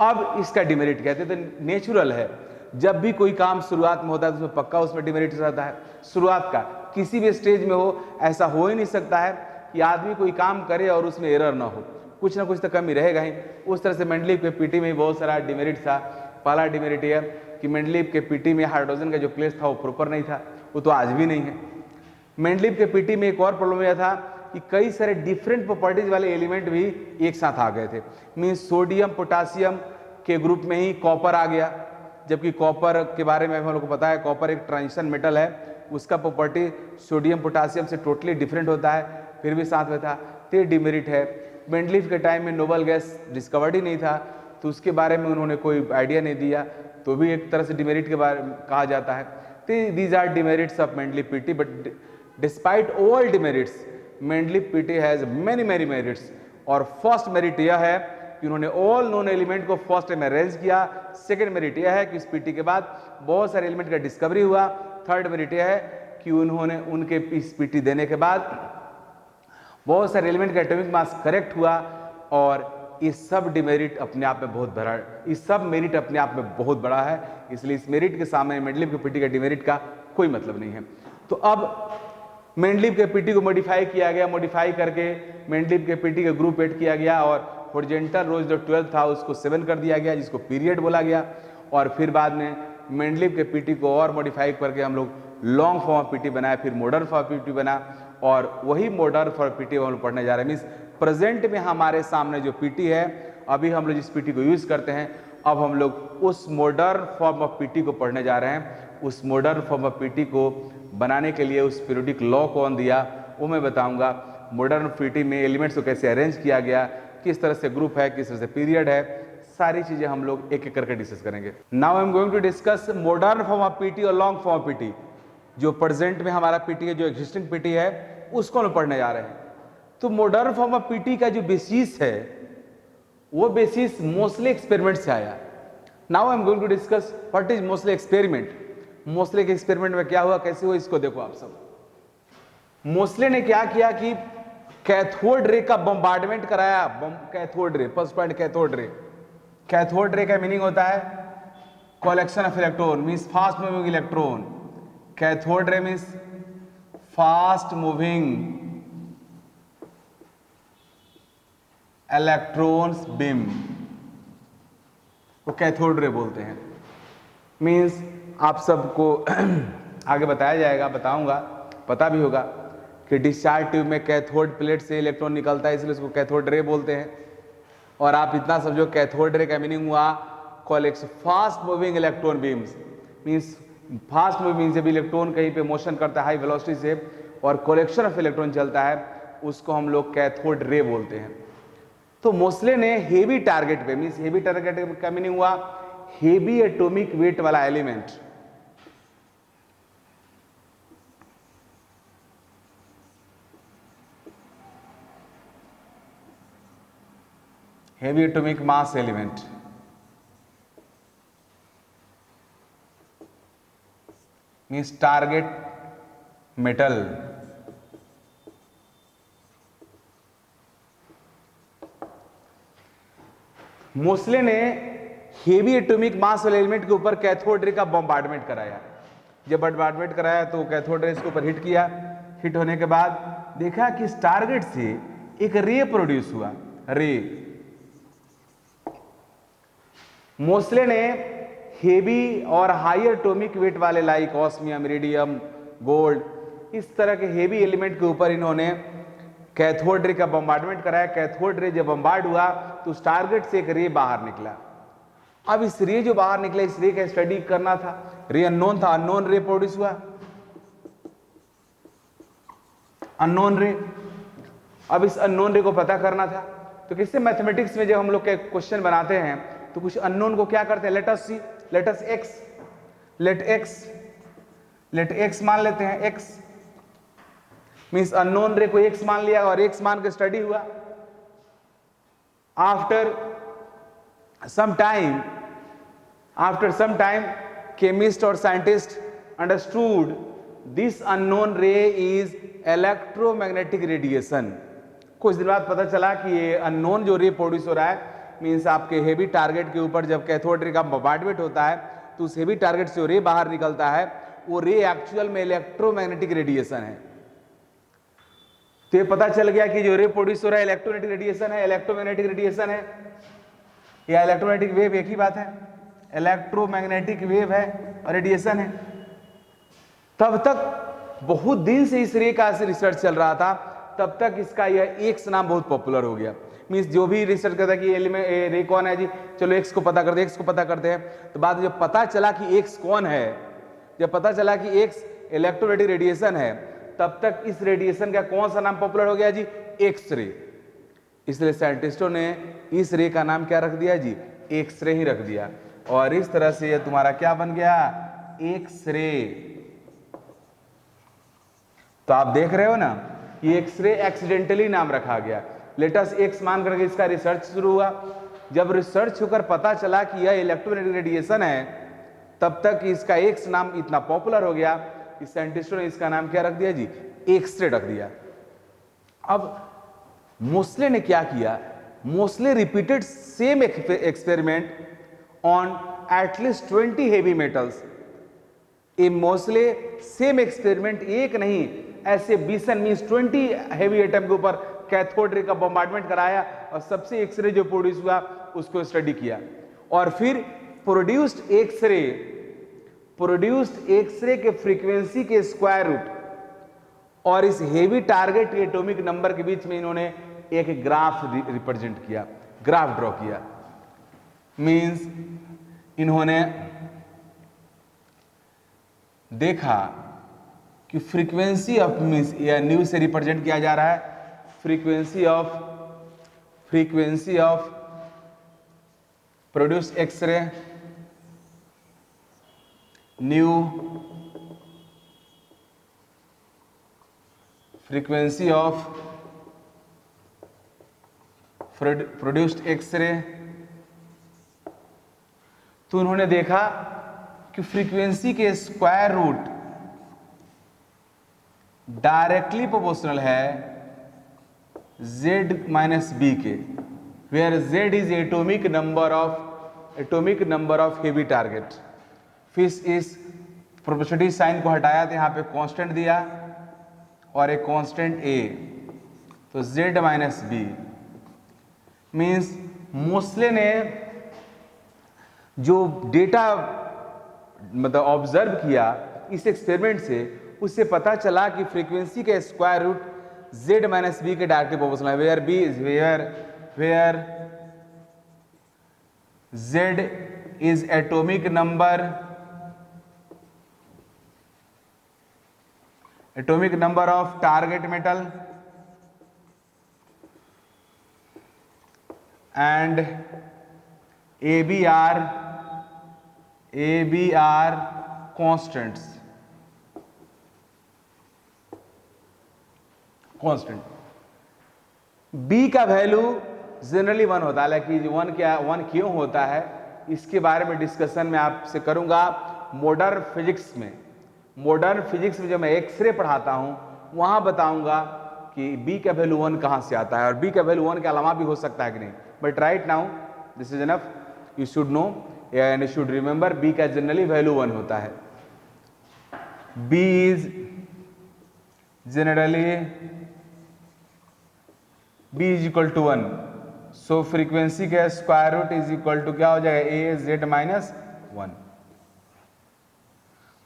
अब इसका डिमेरिट कहते हैं, तो नेचुरल है जब भी कोई काम शुरुआत में होता है तो उसमें पक्का उसमें डिमेरिट रहता है। शुरुआत का किसी भी स्टेज में हो, ऐसा हो ही नहीं सकता है कि आदमी कोई काम करे और उसमें एरर ना हो, कुछ ना कुछ तो कमी रहेगा ही। उस तरह से मेंडलीफ के पीटी में बहुत सारा डिमेरिट था। पहला डिमेरिट यह कि मेंडलीफ के पीटी में हाइड्रोजन का जो प्लेस था वो प्रॉपर नहीं था, वो तो आज भी नहीं है। मेंडलीफ के पीटी में एक और प्रॉब्लम यह था कि कई सारे डिफरेंट प्रॉपर्टीज वाले एलिमेंट भी एक साथ आ गए थे। मीन्स सोडियम पोटासियम के ग्रुप में ही कॉपर आ गया, जबकि कॉपर के बारे में हम लोग को पता है कॉपर एक ट्रांजिशन मेटल है, उसका प्रॉपर्टी सोडियम पोटासियम से टोटली डिफरेंट होता है, फिर भी साथ में था। तो डिमेरिट है। मेंडलीफ के टाइम में नोबल गैस डिस्कवर्ड ही नहीं था, तो उसके बारे में उन्होंने कोई आइडिया नहीं दिया, तो भी एक तरह से डिमेरिट के बारे में कहा जाता है। तो these are demerits of Mendeleev PT, but despite all demerits Mendeleev PT has many merits. और फर्स्ट मेरिट यह है कि उन्होंने ऑल नोन एलिमेंट को फर्स्ट टाइम अरेंज किया। सेकेंड मेरिट यह है कि इस पीटी के बाद बहुत सारे एलिमेंट का डिस्कवरी हुआ। थर्ड मेरिट यह है कि उन्होंने उनके इस पीटी देने के बाद बहुत सारे एलिमेंट का एटॉमिक मास करेक्ट हुआ, और ये सब डिमेरिट अपने आप में बहुत बड़ा, इस सब मेरिट अपने आप में बहुत बड़ा है, इसलिए इस मेरिट के सामने मेंडलीफ के पीटी का डिमेरिट का कोई मतलब नहीं है। तो अब मेंडलीफ के पीटी को मॉडिफाई किया गया, मॉडिफाई करके मेंडलीफ के पीटी का ग्रुप 8 किया गया और हॉरिजॉन्टल रोज जो 12 था उसको 7 कर दिया गया, जिसको पीरियड बोला गया। और फिर बाद में मेंडलीफ के पीटी को और मॉडिफाई करके हम लोग लॉन्ग फॉर्म ऑफ पीटी बनाया, फिर मॉडर्न फॉर्म ऑफ पीटी बना, और वही मॉडर्न फॉर्म ऑफ पीटी हम लोग पढ़ने जा रहे हैं। मीन्स प्रेजेंट में हमारे सामने जो पीटी है, अभी हम लोग जिस पीटी को यूज करते हैं, अब हम लोग उस मॉडर्न फॉर्म ऑफ पीटी को पढ़ने जा रहे हैं। उस मॉडर्न फॉर्म ऑफ पीटी को बनाने के लिए उस पीरियोडिक लॉ कौन दिया वो मैं बताऊंगा। मॉडर्न पीटी में एलिमेंट्स को कैसे अरेंज किया गया, किस तरह से ग्रुप है, किस तरह से पीरियड है, सारी चीजें हम लोग एक एक करके डिस्कस करेंगे। Now I am going to discuss modern form of PT और लॉन्ग फॉर्म ऑफ पीटी। जो प्रेजेंट में हमारा पीटी है, जो एग्जिस्टिंग पीटी है, उसको हम पढ़ने जा रहे हैं। तो मॉडर्न फॉर्म ऑफ पीटी का जो बेसिस है वो बेसिस मोस्ले एक्सपेरिमेंट से आया। Now I am going to discuss what is Moseley experiment. Moseley के एक्सपेरिमेंट में क्या हुआ, कैसे हुआ, इसको देखो आप सब। मोस्ले ने क्या किया कि कैथोड रे का बम्बार्डमेंट कराया। Cathode ray, first point cathode ray. Cathode ray का मीनिंग होता है collection of electron, means fast moving electron. Cathode ray means fast moving electrons beam को कैथोड रे बोलते हैं। मींस आप सबको आगे बताया जाएगा, बताऊंगा, पता भी होगा कि डिस्चार्ज ट्यूब में कैथोड प्लेट से इलेक्ट्रॉन निकलता है, इसलिए उसको कैथोड रे बोलते हैं। और आप इतना समझो कैथोड रे का मीनिंग हुआ collection fast moving electron beams. Means fast moving जब इलेक्ट्रॉन कहीं पे मोशन करता है हाई वेलोसिटी से और कलेक्शन ऑफ इलेक्ट्रॉन चलता है, उसको हम लोग कैथोड रे बोलते हैं। तो मोस्ले ने हेवी टारगेट पे, मींस हेवी टारगेट का मीनिंग हुआ हेवी एटॉमिक वेट वाला element, heavy atomic mass element, means target metal. Moseley ने हेवी एटॉमिक मास वाले एलिमेंट के ऊपर कैथोड रे का बम्बार्डमेंट कराया। जब बम्बार्डमेंट कराया तो कैथोड रे इसके ऊपर हिट किया। हिट होने के बाद देखा कि इस टारगेट से एक रे प्रोड्यूस हुआ। रे मोस्ले ने हेवी और हाई एटॉमिक वेट वाले लाइक ऑस्मियम, इरिडियम, गोल्ड, इस तरह के हेवी एलिमेंट के ऊपर इन्होंने कैथोड रे का बम्बार्डमेंट कराया। कैथोड रे जब बम्बार्ड हुआ तो उस टारगेट से एक रे बाहर निकला। अब इस रे जो बाहर निकला, इस रे का स्टडी करना था। रे अननोन था, अननोन रे प्रोड्यूस हुआ, अननोन रे। अब इस अननोन रे को पता करना था, तो किससे, मैथमेटिक्स में जब हम लोग के क्वेश्चन बनाते हैं तो कुछ अननोन को क्या करते हैं, let us see, let us X, let X मान लेते हैं। एक्स मीन्स अननोन रे को एक्स मान लिया और एक्स मान के स्टडी हुआ। After some time chemist or scientist understood this unknown ray is electromagnetic radiation। कुछ दिन बाद पता चला कि ये अननोन जो रे प्रोड्यूस हो रहा है, मीन्स आपके हेवी टारगेट के ऊपर जब कैथोड रे का बम्बार्डमेंट होता है तो उस हेवी टारगेट से जो रे बाहर निकलता है वो रे एक्चुअल में इलेक्ट्रोमैग्नेटिक रेडिएशन है। तो ये पता चल गया कि जो रे प्रोड्यूस हो रहा है इलेक्ट्रोमैग्नेटिक रेडिएशन है, इलेक्ट्रोमैग्नेटिक रेडिएशन है या इलेक्ट्रोमैग्नेटिक वेव, एक ही बात है, इलेक्ट्रोमैग्नेटिक वेव है और रेडिएशन है। तब तक बहुत दिन से इस रे का रिसर्च चल रहा था, तब तक इसका यह एक्स नाम बहुत पॉपुलर हो गया। मीन्स जो भी रिसर्च करता है कि एलिमेंट रे कौन है जी, चलो एक्स को पता करते हैं, एक्स को पता करते हैं। तो बाद में जब पता चला कि एक्स कौन है, जब पता चला कि एक्स इलेक्ट्रोमैग्नेटिक रेडिएशन है, तब तक इस रेडिएशन का कौन सा नाम पॉपुलर हो गया जी, एक्स रे। इसलिए साइंटिस्टों ने इस रे का नाम क्या रख दिया जी, एक्स रे ही रख दिया। और इस तरह से ये तुम्हारा क्या बन गया, एक्स रे। तो आप देख रहे हो ना, ये एक्स रे एक्सीडेंटली नाम रखा गया। लेटेस्ट एक्स मान करके इसका रिसर्च शुरू हुआ। जब रिसर्च होकर पता चला कि यह इलेक्ट्रोमैग्नेटिक रेडिएशन है, तब तक इसका एक्स नाम इतना पॉपुलर हो गया कि साइंटिस्टों ने इसका नाम क्या रख दिया जी, एक्स रे रख दिया। अब मोस्ले ने क्या किया, Moseley repeated same experiment on at least 20 heavy metals। ये मोस्ले सेम एक्सपेरिमेंट एक नहीं, ऐसे 20 मीन्स 20 हेवी एटम के ऊपर कैथोड रे का बम्बार्डमेंट कराया और सबसे एक्सरे जो प्रोड्यूस हुआ उसको स्टडी किया। और फिर प्रोड्यूस्ड एक्सरे के फ्रीक्वेंसी के स्क्वायर रूट और इस हेवी टारगेट एटॉमिक नंबर के बीच में इन्होंने एक ग्राफ रिप्रेजेंट किया, ग्राफ ड्रॉ किया। मीन्स इन्होंने देखा कि फ्रीक्वेंसी ऑफ, मीन्स या न्यू से रिप्रेजेंट किया जा रहा है, frequency of produce x-ray, nu frequency of produced x-ray. तो उन्होंने देखा कि फ्रीक्वेंसी के स्क्वायर रूट डायरेक्टली प्रोपोर्शनल है Z माइनस बी के, where Z is atomic number of heavy target. फिर इस प्रोपोर्शनलिटी साइन को हटाया तो यहाँ पे कांस्टेंट दिया और एक कांस्टेंट A, तो Z minus B. Means Moseley ने जो डेटा मतलब ऑब्जर्व किया इस एक्सपेरिमेंट से, उससे पता चला कि फ्रीक्वेंसी के square root Z minus B के डायरेक्टली प्रोपोर्शनल है, where Z is atomic number of target metal and AB are constant. B का वैल्यू जनरली 1 होता है, लेकिन 1 क्यों होता है इसके बारे में डिस्कशन में आपसे करूंगा मॉडर्न फिजिक्स में जब मैं एक्सरे पढ़ाता हूं वहां बताऊंगा कि B का वैल्यू 1 कहां से आता है, और B का वैल्यू 1 के अलावा भी हो सकता है कि नहीं। But right now this is enough, you should know and should remember B का जनरली वैल्यू 1 होता है। B is generally B is equal to 1, so frequency का square root is equal to क्या हो जाएगा, A Z माइनस 1।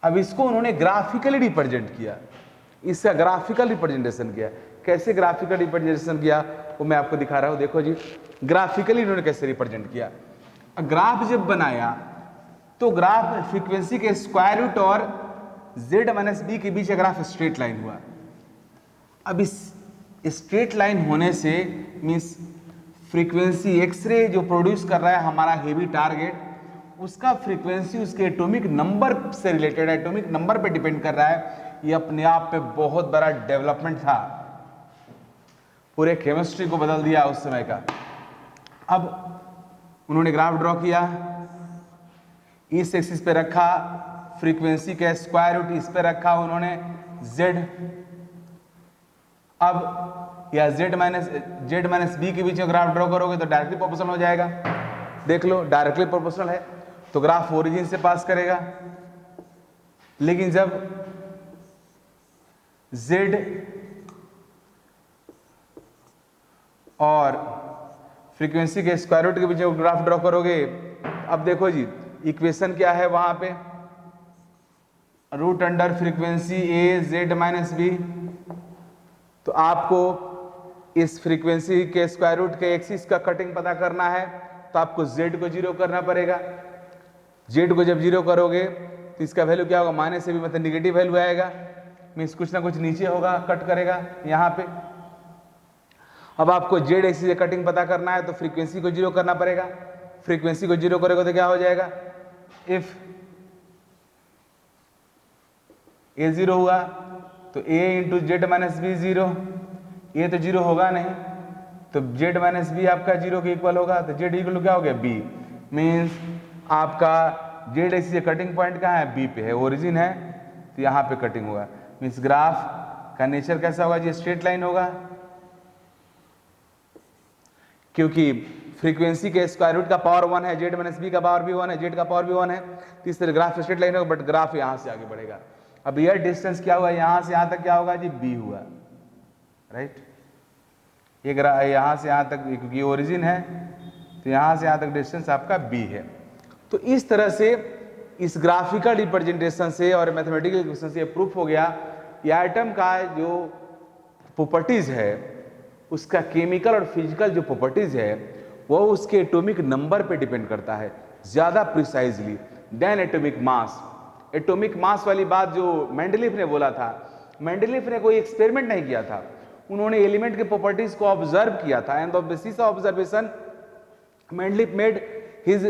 अब इसको उन्होंने ग्राफिकली रिप्रेजेंट किया, इसका ग्राफिकल रिप्रेजेंटेशन किया। कैसे ग्राफिकल रिप्रेजेंटेशन किया वो मैं आपको दिखा रहा हूं। देखो जी, ग्राफिकली इन्होंने कैसे रिप्रेजेंट किया। ग्राफ जब बनाया तो ग्राफ फ्रीक्वेंसी के स्क्वायर रूट और z माइनस बी के बीच ग्राफ स्ट्रेट लाइन हुआ। अब इस स्ट्रेट लाइन होने से मीन्स फ्रीक्वेंसी एक्सरे जो प्रोड्यूस कर रहा है हमारा हेवी टारगेट, उसका फ्रीक्वेंसी उसके एटॉमिक नंबर से रिलेटेड है, एटॉमिक नंबर पे डिपेंड कर रहा है। ये अपने आप पे बहुत बड़ा डेवलपमेंट था, पूरे केमिस्ट्री को बदल दिया उस समय का। अब उन्होंने ग्राफ ड्रॉ किया, इस एक्सिस पे रखा फ्रीक्वेंसी का स्क्वायर रूट, इस पे रखा उन्होंने z। अब या z माइनस बी के बीच में ग्राफ ड्रॉ करोगे तो डायरेक्टली प्रोपोर्शनल हो जाएगा। देख लो डायरेक्टली प्रोपोर्शनल है तो ग्राफ ओरिजिन से पास करेगा। लेकिन जब z और फ्रीक्वेंसी के स्क्वायर रूट के बीच में ग्राफ ड्रॉ करोगे, अब देखो जी इक्वेशन क्या है वहां पे, रूट अंडर फ्रीक्वेंसी ए z माइनस बी। तो आपको इस फ्रीक्वेंसी के स्क्वायर रूट के एक्सिस का कटिंग पता करना है तो आपको z को जीरो करना पड़ेगा। z को जब जीरो करोगे तो इसका वैल्यू क्या होगा, माइनस से भी मतलब निगेटिव वैल्यू आएगा, मीन्स कुछ ना कुछ नीचे होगा, कट करेगा यहाँ पे। अब आपको z एक्सिस से कटिंग पता करना है तो फ्रीक्वेंसी को जीरो करना पड़ेगा। फ्रीक्वेंसी को जीरो करोगे तो क्या हो जाएगा, इफ a जीरो हुआ तो a into Z minus B zero, a तो जीरो होगा नहीं तो z माइनस बी आपका जीरो के इक्वल होगा, तो z इक्वल क्या हो गया b। मीन्स आपका z एक्सिस से कटिंग पॉइंट कहाँ है, b पे है, ओरिजिन है तो यहाँ पे कटिंग होगा। मीन्स ग्राफ का नेचर कैसा होगा जी, स्ट्रेट लाइन होगा, क्योंकि फ्रीक्वेंसी के स्क्वायर रूट का पावर 1 है, z माइनस बी का पावर भी 1 है, z का पावर भी 1 है, तो इस तरह ग्राफ स्ट्रेट लाइन होगा, बट ग्राफ यहाँ से आगे बढ़ेगा। अब यह डिस्टेंस क्या हुआ, यहाँ से यहाँ तक क्या होगा जी, b हुआ, राइट। ये यहाँ से यहाँ तक, क्योंकि ओरिजिन है तो यहाँ से यहाँ तक डिस्टेंस आपका b है। तो इस तरह से इस ग्राफिकल रिप्रेजेंटेशन से और मैथमेटिकल इक्वेशन से प्रूफ हो गया कि एटम का जो प्रॉपर्टीज है उसका केमिकल और फिजिकल जो प्रॉपर्टीज है वो उसके एटॉमिक नंबर पे डिपेंड करता है, ज्यादा precisely than atomic mass. Atomic mass वाली बात जो मेंडलीफ ने बोला था, मेंडलीफ ने कोई एक्सपेरिमेंट नहीं किया था, उन्होंने एलिमेंट के प्रॉपर्टीज को ऑब्जर्व किया था and on the basis of observation Mendeleev made his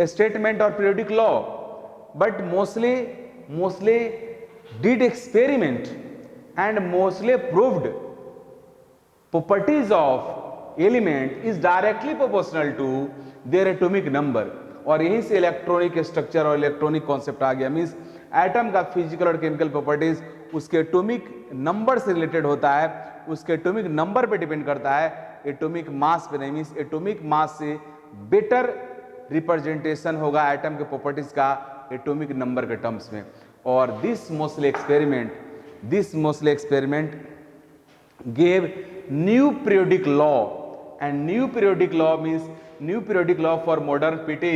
statement और periodic law, but mostly did experiment and mostly proved properties of element is directly proportional to their atomic number। और यहीं से इलेक्ट्रॉनिक स्ट्रक्चर और इलेक्ट्रॉनिक कॉन्सेप्ट आ गया। मीन्स एटम का फिजिकल और केमिकल प्रॉपर्टीज उसके एटॉमिक नंबर से रिलेटेड होता है, उसके एटॉमिक नंबर पे डिपेंड करता है, एटॉमिक मास पे नहीं। मीन्स एटॉमिक मास से बेटर रिप्रेजेंटेशन होगा एटम के प्रॉपर्टीज का एटॉमिक नंबर के टर्म्स में। और this mostly experiment gave new periodic law, and new periodic law means new periodic law for modern PT,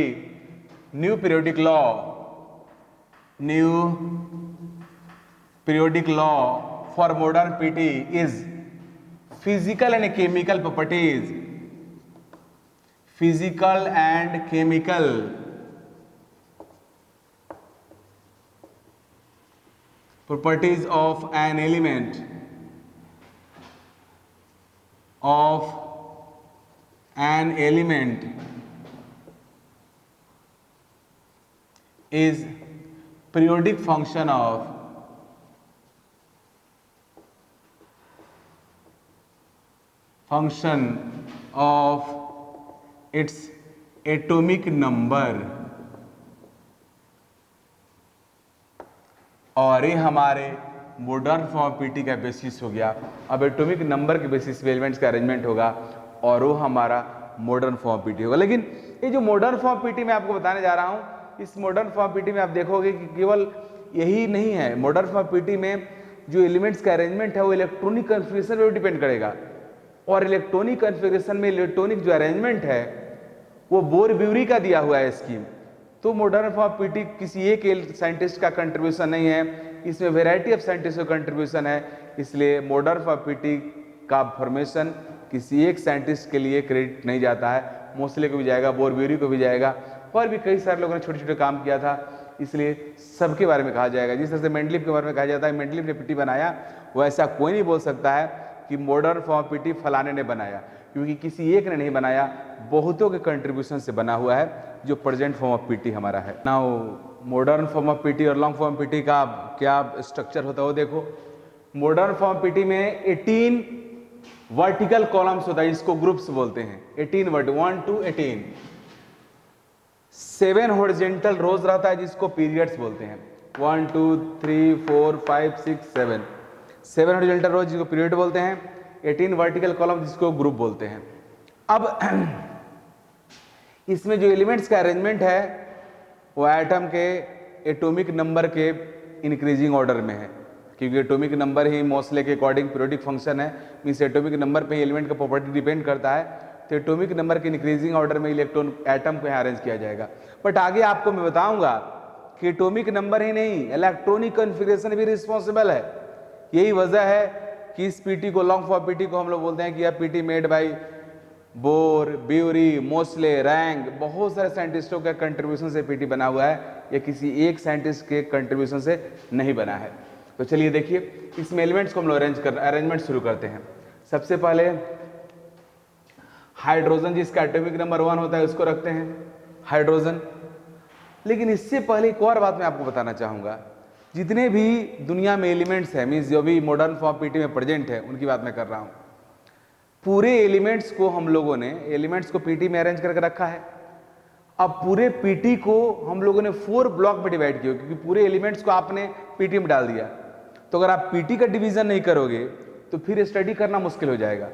new periodic law for modern PT is physical and chemical properties, physical and chemical properties of an element is periodic function of its atomic number। और ये हमारे मॉडर्न फॉर्म पीटी का बेसिस हो गया। अब एटॉमिक नंबर के बेसिस पे एलिमेंट्स का अरेंजमेंट होगा और वो हमारा मॉडर्न फॉर्म पीटी होगा। लेकिन ये जो मॉडर्न फॉर्म पीटी मैं आपको बताने जा रहा हूँ, इस मॉडर्न फॉर्म पीटी में आप देखोगे कि केवल यही नहीं है, मॉडर्न फॉर्म पीटी में जो एलिमेंट्स का अरेंजमेंट है वो इलेक्ट्रॉनिक कन्फिगरेशन पर डिपेंड करेगा। और इलेक्ट्रॉनिक कन्फिगरेशन में इलेक्ट्रॉनिक जो अरेंजमेंट है वो बोर ब्यूरी का दिया हुआ है स्कीम। तो मॉडर्न फॉर्म ऑफ पीटी किसी एक साइंटिस्ट का कंट्रीब्यूशन नहीं है, इसमें वेराइटी ऑफ साइंटिस्ट का कंट्रीब्यूशन है, इसलिए मॉडर्न फॉर्म ऑफ पीटी का फॉर्मेशन किसी एक साइंटिस्ट के लिए क्रेडिट नहीं जाता है, मोस्ले को भी जाएगा, बोरब्यूरी को भी जाएगा, और भी कई सारे लोगों ने छोटे छोटे काम किया था, इसलिए सबके बारे में कहा जाएगा। जिस तरह से मेंडलीव के बारे में कहा जाता है मेंडलीव ने पीटी बनाया, वैसा कोई नहीं बोल सकता है कि मॉडर्न फॉर्म ऑफ पीटी फलाने ने बनाया, क्योंकि किसी एक ने नहीं बनाया, बहुतों के कंट्रीब्यूशन से बना हुआ है जो प्रेजेंट फॉर्म ऑफ पीटी हमारा है। Now modern form of PT और लॉन्ग फॉर्म पीटी का क्या स्ट्रक्चर होता है वो देखो। मॉडर्न फॉर्म पीटी में 18 वर्टिकल कॉलम्स होता है, इसको ग्रुप्स बोलते हैं, 18 वर्ड 1 to 18। 7 हॉरिजॉन्टल रोज रहता है जिसको पीरियड्स बोलते हैं, 1 2 3 4 5 6 7 7 हॉरिजॉन्टल रोज जिसको पीरियड बोलते हैं, 18 वर्टिकल कॉलम जिसको ग्रुप बोलते हैं। अब इसमें जो एलिमेंट्स का अरेंजमेंट है वो एटम के एटॉमिक नंबर के इंक्रीजिंग ऑर्डर में है, क्योंकि एटॉमिक नंबर ही मोस्ले के अकॉर्डिंग पीरियोडिक फंक्शन है, मीन्स एटॉमिक नंबर पे ही एलिमेंट का प्रॉपर्टी डिपेंड करता है, तो एटॉमिक नंबर के इंक्रीजिंग ऑर्डर में इलेक्ट्रॉन एटम को यहाँ अरेंज किया जाएगा। बट आगे आपको मैं बताऊंगा कि एटॉमिक नंबर ही नहीं, इलेक्ट्रॉनिक कॉन्फ़िगरेशन भी रिस्पॉन्सिबल है। यही वजह है कि इस पीटी को, लॉन्ग फॉर्म पीटी को हम लोग बोलते हैं कि यह PT made by Bohr, Bury, Moseley, रैंग, बहुत सारे साइंटिस्टों के कंट्रीब्यूशन से पीटी बना हुआ है, या किसी एक साइंटिस्ट के कंट्रीब्यूशन से नहीं बना है। तो चलिए देखिए, इसमें एलिमेंट्स को हम लोग अरेंजमेंट शुरू करते हैं। सबसे पहले हाइड्रोजन, जिसका एटॉमिक नंबर 1 होता है, उसको रखते हैं हाइड्रोजन। लेकिन इससे पहले एक और बात मैं आपको बताना चाहूँगा, जितने भी दुनिया में एलिमेंट्स हैं, मीन्स जो भी मॉडर्न फॉर्म पीटी में प्रेजेंट है, उनकी बात मैं कर रहा हूँ। पूरे एलिमेंट्स को हम लोगों ने एलिमेंट्स को पीटी में अरेंज करके रखा है। अब पूरे पीटी को हम लोगों ने 4 ब्लॉक में डिवाइड किया, क्योंकि पूरे एलिमेंट्स को आपने पीटी में डाल दिया, तो अगर आप पीटी का डिवीजन नहीं करोगे तो फिर स्टडी करना मुश्किल हो जाएगा।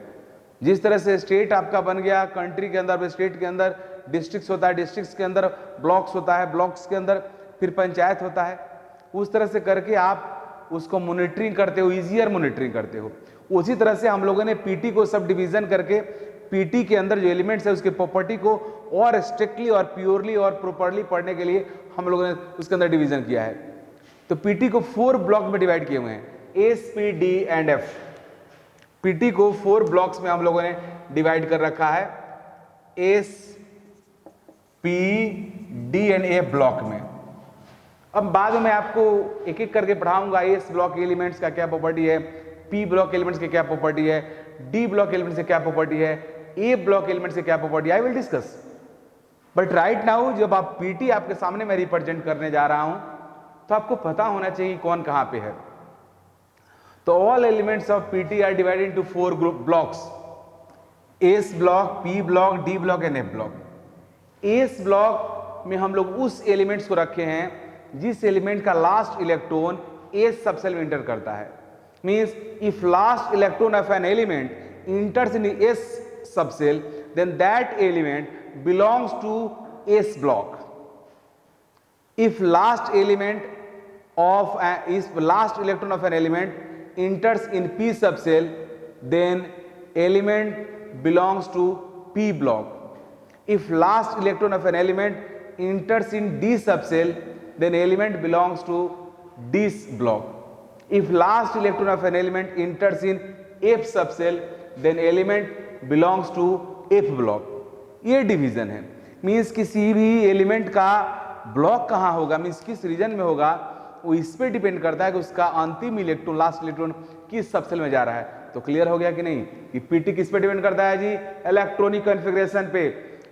जिस तरह से स्टेट आपका बन गया, कंट्री के अंदर, स्टेट के अंदर डिस्ट्रिक्ट्स होता है, डिस्ट्रिक्ट्स के अंदर ब्लॉक्स होता है, ब्लॉक्स के अंदर फिर पंचायत होता है, उस तरह से करके आप उसको मॉनिटरिंग करते हो, ईजियर मॉनिटरिंग करते हो। उसी तरह से हम लोगों ने पीटी को सब डिवीजन करके पीटी के अंदर जो एलिमेंट्स है उसके प्रॉपर्टी को और स्ट्रिक्टली और प्योरली और प्रॉपरली पढ़ने के लिए हम लोगों ने उसके अंदर डिवीजन किया है। तो पीटी को 4 ब्लॉक में डिवाइड किए हुए हैं, S, P, D and F. PT को 4 ब्लॉक्स में हम लोगों ने डिवाइड कर रखा है, S, P, D and F block में। अब बाद में आपको एक एक करके पढ़ाऊंगा, एस ब्लॉक एलिमेंट्स का क्या प्रॉपर्टी है, पी ब्लॉक एलिमेंट्स की क्या प्रॉपर्टी है, डी ब्लॉक एलिमेंट्स की क्या प्रॉपर्टी है, ए ब्लॉक एलिमेंट्स की क्या प्रॉपर्टी है, I will discuss. But right now जब आप पीटी आपके सामने मैं रिप्रेजेंट करने जा रहा हूं, तो आपको पता होना चाहिए कौन कहां पे है। तो all elements of PT are divided into 4 group blocks, S block, P block, D block and F block. S block में हम लोग उस एलिमेंट्स को रखे हैं जिस एलिमेंट का लास्ट इलेक्ट्रॉन एस सबसेल में इंटर करता है। Means if last electron of an element इंटर्स in S subcell, then that element belongs to S block. If last electron of an element enters in P subcell, then element belongs to P block. If last electron of an element enters in D subcell, then element belongs to D block. If last electron of an element enters in F subcell, then element belongs to F block. ये डिवीजन है, मीन्स किसी भी एलिमेंट का ब्लॉक कहाँ होगा, मीन्स किस रीजन में होगा, वो इस पे डिपेंड करता है कि उसका अंतिम इलेक्ट्रॉन, लास्ट इलेक्ट्रॉन किस सबसेल में जा रहा है। तो क्लियर हो गया कि नहीं कि पीटी किस पे डिपेंड करता है जी, इलेक्ट्रॉनिक कॉन्फ़िगरेशन पे।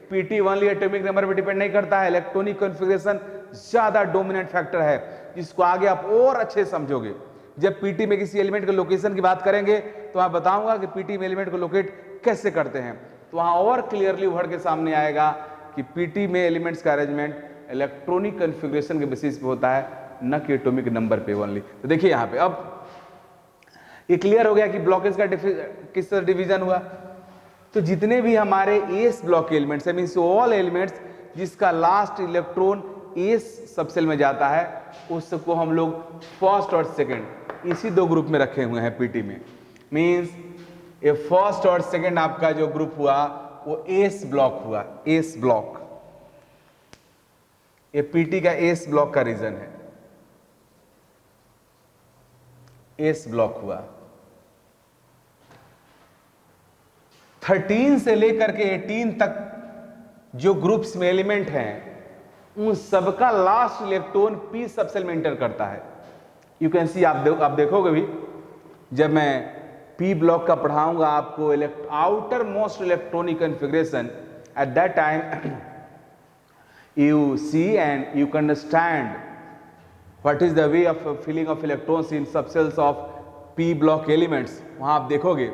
पीटी ओनली एटॉमिक नंबर पे डिपेंड नहीं करता है, इलेक्ट्रॉनिक कॉन्फ़िगरेशन ज्यादा डोमिनेंट फैक्टर है, जिसको आगे आप और अच्छे समझोगे। जब पीटी में किसी एलिमेंट के लोकेशन की बात करेंगे तो मैं बताऊंगा कि पीटी में एलिमेंट को लोकेट कैसे करते हैं, तो वहां और क्लियरली उभर के सामने आएगा कि पीटी में एलिमेंट्स का अरेंजमेंट इलेक्ट्रॉनिक कॉन्फ़िगरेशन के बेसिस पे होता है, न कि एटॉमिक नंबर पे ओनली। तो देखिए यहां पे अब ये क्लियर हो गया कि ब्लॉकेज का किस तरह डिवीजन हुआ। तो जितने भी हमारे एस ब्लॉक एलिमेंट्स है, मीन्स ऑल एलिमेंट्स जिसका लास्ट इलेक्ट्रॉन एस सबसेल में जाता है, उसको हम लोग फर्स्ट और सेकेंड इसी 2 ग्रुप में रखे हुए हैं पीटी में। मीन्स ये फर्स्ट और सेकेंड आपका जो ग्रुप हुआ वो एस ब्लॉक हुआ, एस ब्लॉक। ये पीटी का एस ब्लॉक का रीजन है, एस ब्लॉक हुआ। 13 से लेकर के 18 तक जो ग्रुप्स में एलिमेंट हैं उन सबका लास्ट इलेक्ट्रॉन पी सबसेल में इंटर करता है। यू कैन सी, आप देखोगे भी जब मैं पी ब्लॉक का पढ़ाऊंगा आपको outer most electronic configuration, at that time you see and you can understand what is the way of filling of electrons in subcells of p block elements, वहां आप देखोगे।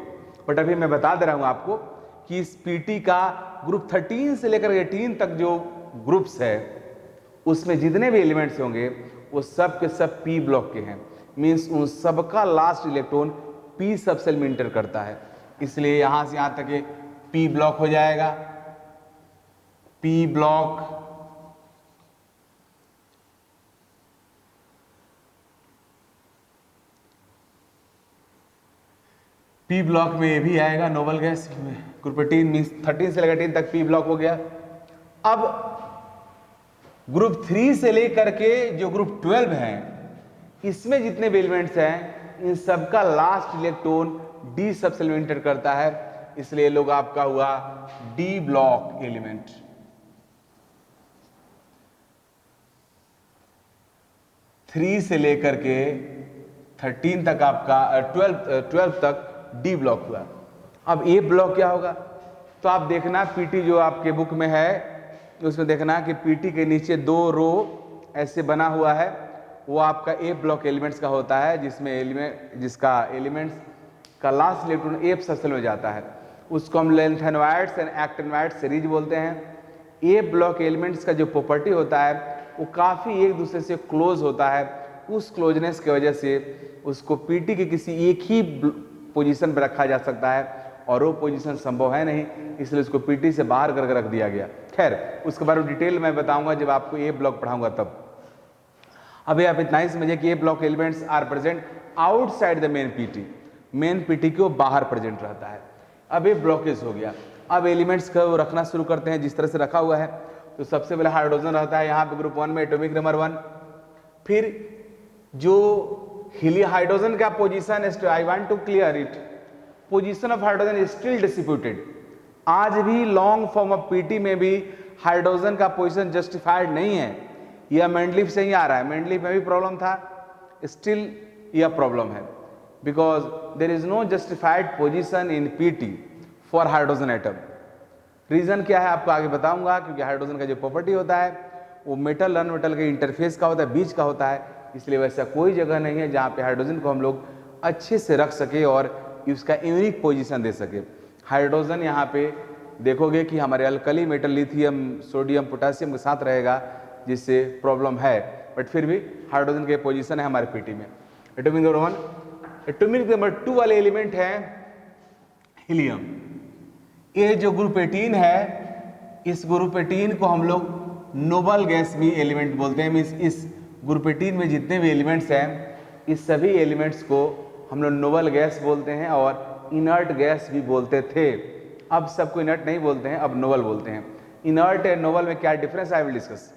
बट अभी मैं बता दे रहा हूं आपको कि इस पीटी का ग्रुप 13 से लेकर 18 तक जो ग्रुप्स है उसमें जितने भी एलिमेंट्स होंगे वो सब के सब पी ब्लॉक के हैं, मीन्स उन सबका लास्ट इलेक्ट्रॉन पी सबसेल में इंटर करता है। इसलिए यहां से यहां तक पी ब्लॉक हो जाएगा, पी ब्लॉक, पी ब्लॉक में ये भी आएगा नोबल गैस ग्रुप 18, मीन्स 13 से लेकर 18 तक पी ब्लॉक हो गया। अब ग्रुप 3 से लेकर के जो ग्रुप 12 है इसमें जितने भी एलिमेंट्स हैं इन सबका लास्ट इलेक्ट्रॉन डी सबसेल में इंटर करता है, इसलिए लोग आपका हुआ डी ब्लॉक एलिमेंट। थ्री से लेकर के 13 तक आपका 12 तक डी ब्लॉक हुआ। अब ए ब्लॉक क्या होगा, तो आप देखना पीटी जो आपके बुक में है उसमें देखना कि पीटी के नीचे 2 रो ऐसे बना हुआ है, वो आपका ए ब्लॉक एलिमेंट्स का होता है, जिसका एलिमेंट्स का लास्ट इलेक्ट्रॉन ए सबसेल में जाता है। उसको हम लेंथेनॉइड्स एंड एक्टिनॉइड्स सीरीज बोलते हैं। ए ब्लॉक एलिमेंट्स का जो प्रॉपर्टी होता है वो काफ़ी एक दूसरे से क्लोज होता है, उस क्लोजनेस की वजह से उसको पीटी के किसी एक ही पोजीशन पर रखा जा सकता है और वो पोजीशन संभव है नहीं, इसलिए उसको पीटी से बाहर करके रख दिया गया। खैर उसके बारे में डिटेल मैं बताऊंगा जब आपको ए ब्लॉक पढ़ाऊंगा तब। अभी आप इतना ही समझिए कि a block elements are present outside the main PT, main PT को बाहर प्रेजेंट रहता है। अब ये ब्लॉकेज हो गया। अब एलिमेंट्स को रखना शुरू करते हैं जिस तरह से रखा हुआ है। तो सबसे पहले हाइड्रोजन रहता है यहाँ पे ग्रुप 1 में एटॉमिक नंबर 1। फिर जो हाइड्रोजन का पोजीशन है, I want to clear it, position of hydrogen is still disputed. आज भी लॉन्ग फॉर्म ऑफ पीटी में भी हाइड्रोजन का पोजीशन जस्टिफाइड नहीं है। यह मेंडलीफ से ही आ रहा है, मेंडलीफ में भी प्रॉब्लम था, स्टिल यह प्रॉब्लम है, because there is no justified position in PT for hydrogen atom. Reason क्या है आपको आगे बताऊंगा, क्योंकि हाइड्रोजन का जो प्रॉपर्टी होता है वो मेटल नॉन मेटल के इंटरफेस का होता है, बीच का होता है, इसलिए वैसा कोई जगह नहीं है जहाँ पे हाइड्रोजन को हम लोग अच्छे से रख सके और उसका यूनिक पोजीशन दे सके। हाइड्रोजन यहाँ पे देखोगे कि हमारे alkali metal lithium sodium potassium के साथ रहेगा, जिससे प्रॉब्लम है, बट फिर भी हाइड्रोजन के पोजीशन है हमारे पीटी में। Atomic number 1। एटॉमिक नंबर 2 वाले एलिमेंट है हीलियम। ये जो ग्रुप 18 है, इस ग्रुप 18 को हम लोग नोबल गैस भी एलिमेंट बोलते हैं। मीन्स इस ग्रुप 18 में जितने भी एलिमेंट्स हैं इस सभी एलिमेंट्स को हम लोग नोबल गैस बोलते हैं और इनर्ट गैस भी बोलते थे। अब सबको इनर्ट नहीं बोलते हैं, अब नोबल बोलते हैं। इनर्ट एंड नोबल में क्या difference I will discuss,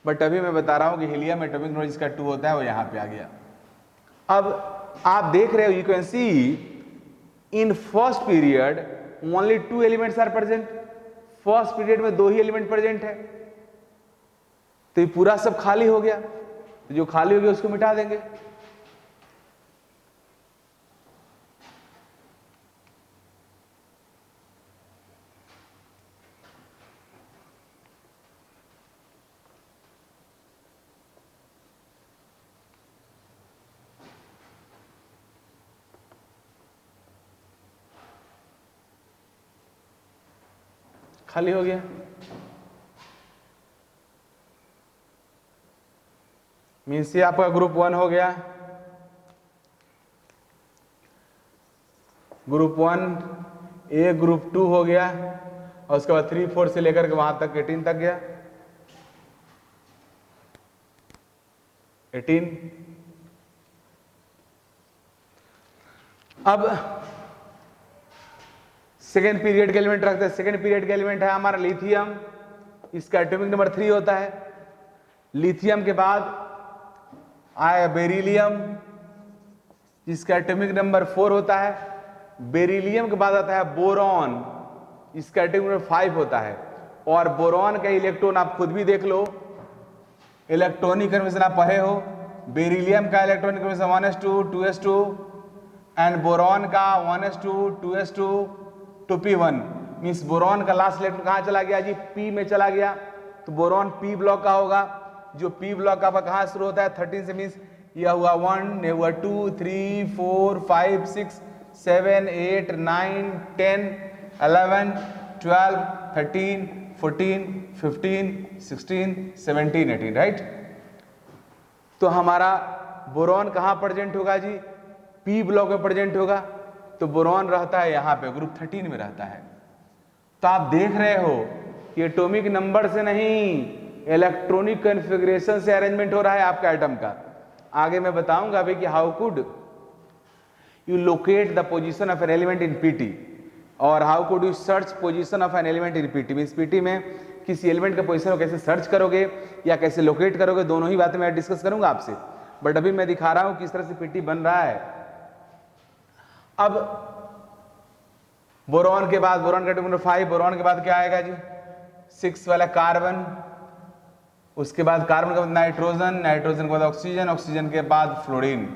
but अभी मैं बता रहा हूँ कि हीलियम एटॉमिक नंबर जिसका 2 होता है वो यहाँ पे आ गया। अब आप देख रहे हो, you can see in first period only 2 elements are present. First period में 2 ही एलिमेंट प्रेजेंट है, तो ये पूरा सब खाली हो गया। तो जो खाली हो गया उसको मिटा देंगे। खाली हो गया। मीन्स ये आपका ग्रुप 1 हो गया, ग्रुप 1 ए, ग्रुप 2 हो गया, और उसके बाद 3, 4 से लेकर के वहां तक 18 तक गया। 18। अब सेकेंड पीरियड के एलिमेंट रखते हैं। सेकेंड पीरियड के एलिमेंट है हमारा लिथियम, इसका एटॉमिक नंबर 3 होता है। लिथियम के बाद आया बेरिलियम, जिसका एटॉमिक नंबर 4 होता है। बेरिलियम के बाद आता है बोरॉन, इसका एटॉमिक नंबर 5 होता है। और बोरॉन का इलेक्ट्रॉन आप खुद भी देख लो, इलेक्ट्रॉनिक कन्फर्मेशन आप पढ़े हो। बेरिलियम का electronic conformation 1s2 2s2 and boron का 1s2 2s2 2p1। Means boron का लास्ट इलेक्ट्रॉन कहाँ चला गया जी? पी में चला गया, तो बोरॉन पी ब्लॉक का होगा। जो पी ब्लॉक का कहाँ शुरू होता है? 13 से। मीन्स यह हुआ 1, यह हुआ 2 3 4 5 6 7 8 9 10 11 12 13 14 15 16 17 18, राइट। तो हमारा बोरॉन कहाँ प्रेजेंट होगा जी? पी ब्लॉक में प्रेजेंट होगा। तो बोरॉन रहता है यहाँ पे, ग्रुप 13 में रहता है। तो आप देख रहे हो कि एटॉमिक नंबर से नहीं, इलेक्ट्रॉनिक कॉन्फ़िगरेशन से अरेंजमेंट हो रहा है आपका एटम का। आगे मैं बताऊंगा भाई कि how could you locate the position of an element in PT, और how could you search position of an element in PT. Means PT में किसी एलिमेंट का पोजीशन को कैसे सर्च करोगे या कैसे लोकेट करोगे, दोनों ही बातें मैं डिस्कस करूंगा आपसे। बट अभी मैं दिखा रहा हूं किस तरह से पीटी बन रहा है। अब बोरॉन के बाद, बोरॉन का एटॉमिक नंबर 5, बोरॉन के बाद क्या आएगा जी? 6 वाला कार्बन, उसके बाद कार्बन के बाद नाइट्रोजन, नाइट्रोजन के बाद ऑक्सीजन, ऑक्सीजन के बाद फ्लोरीन,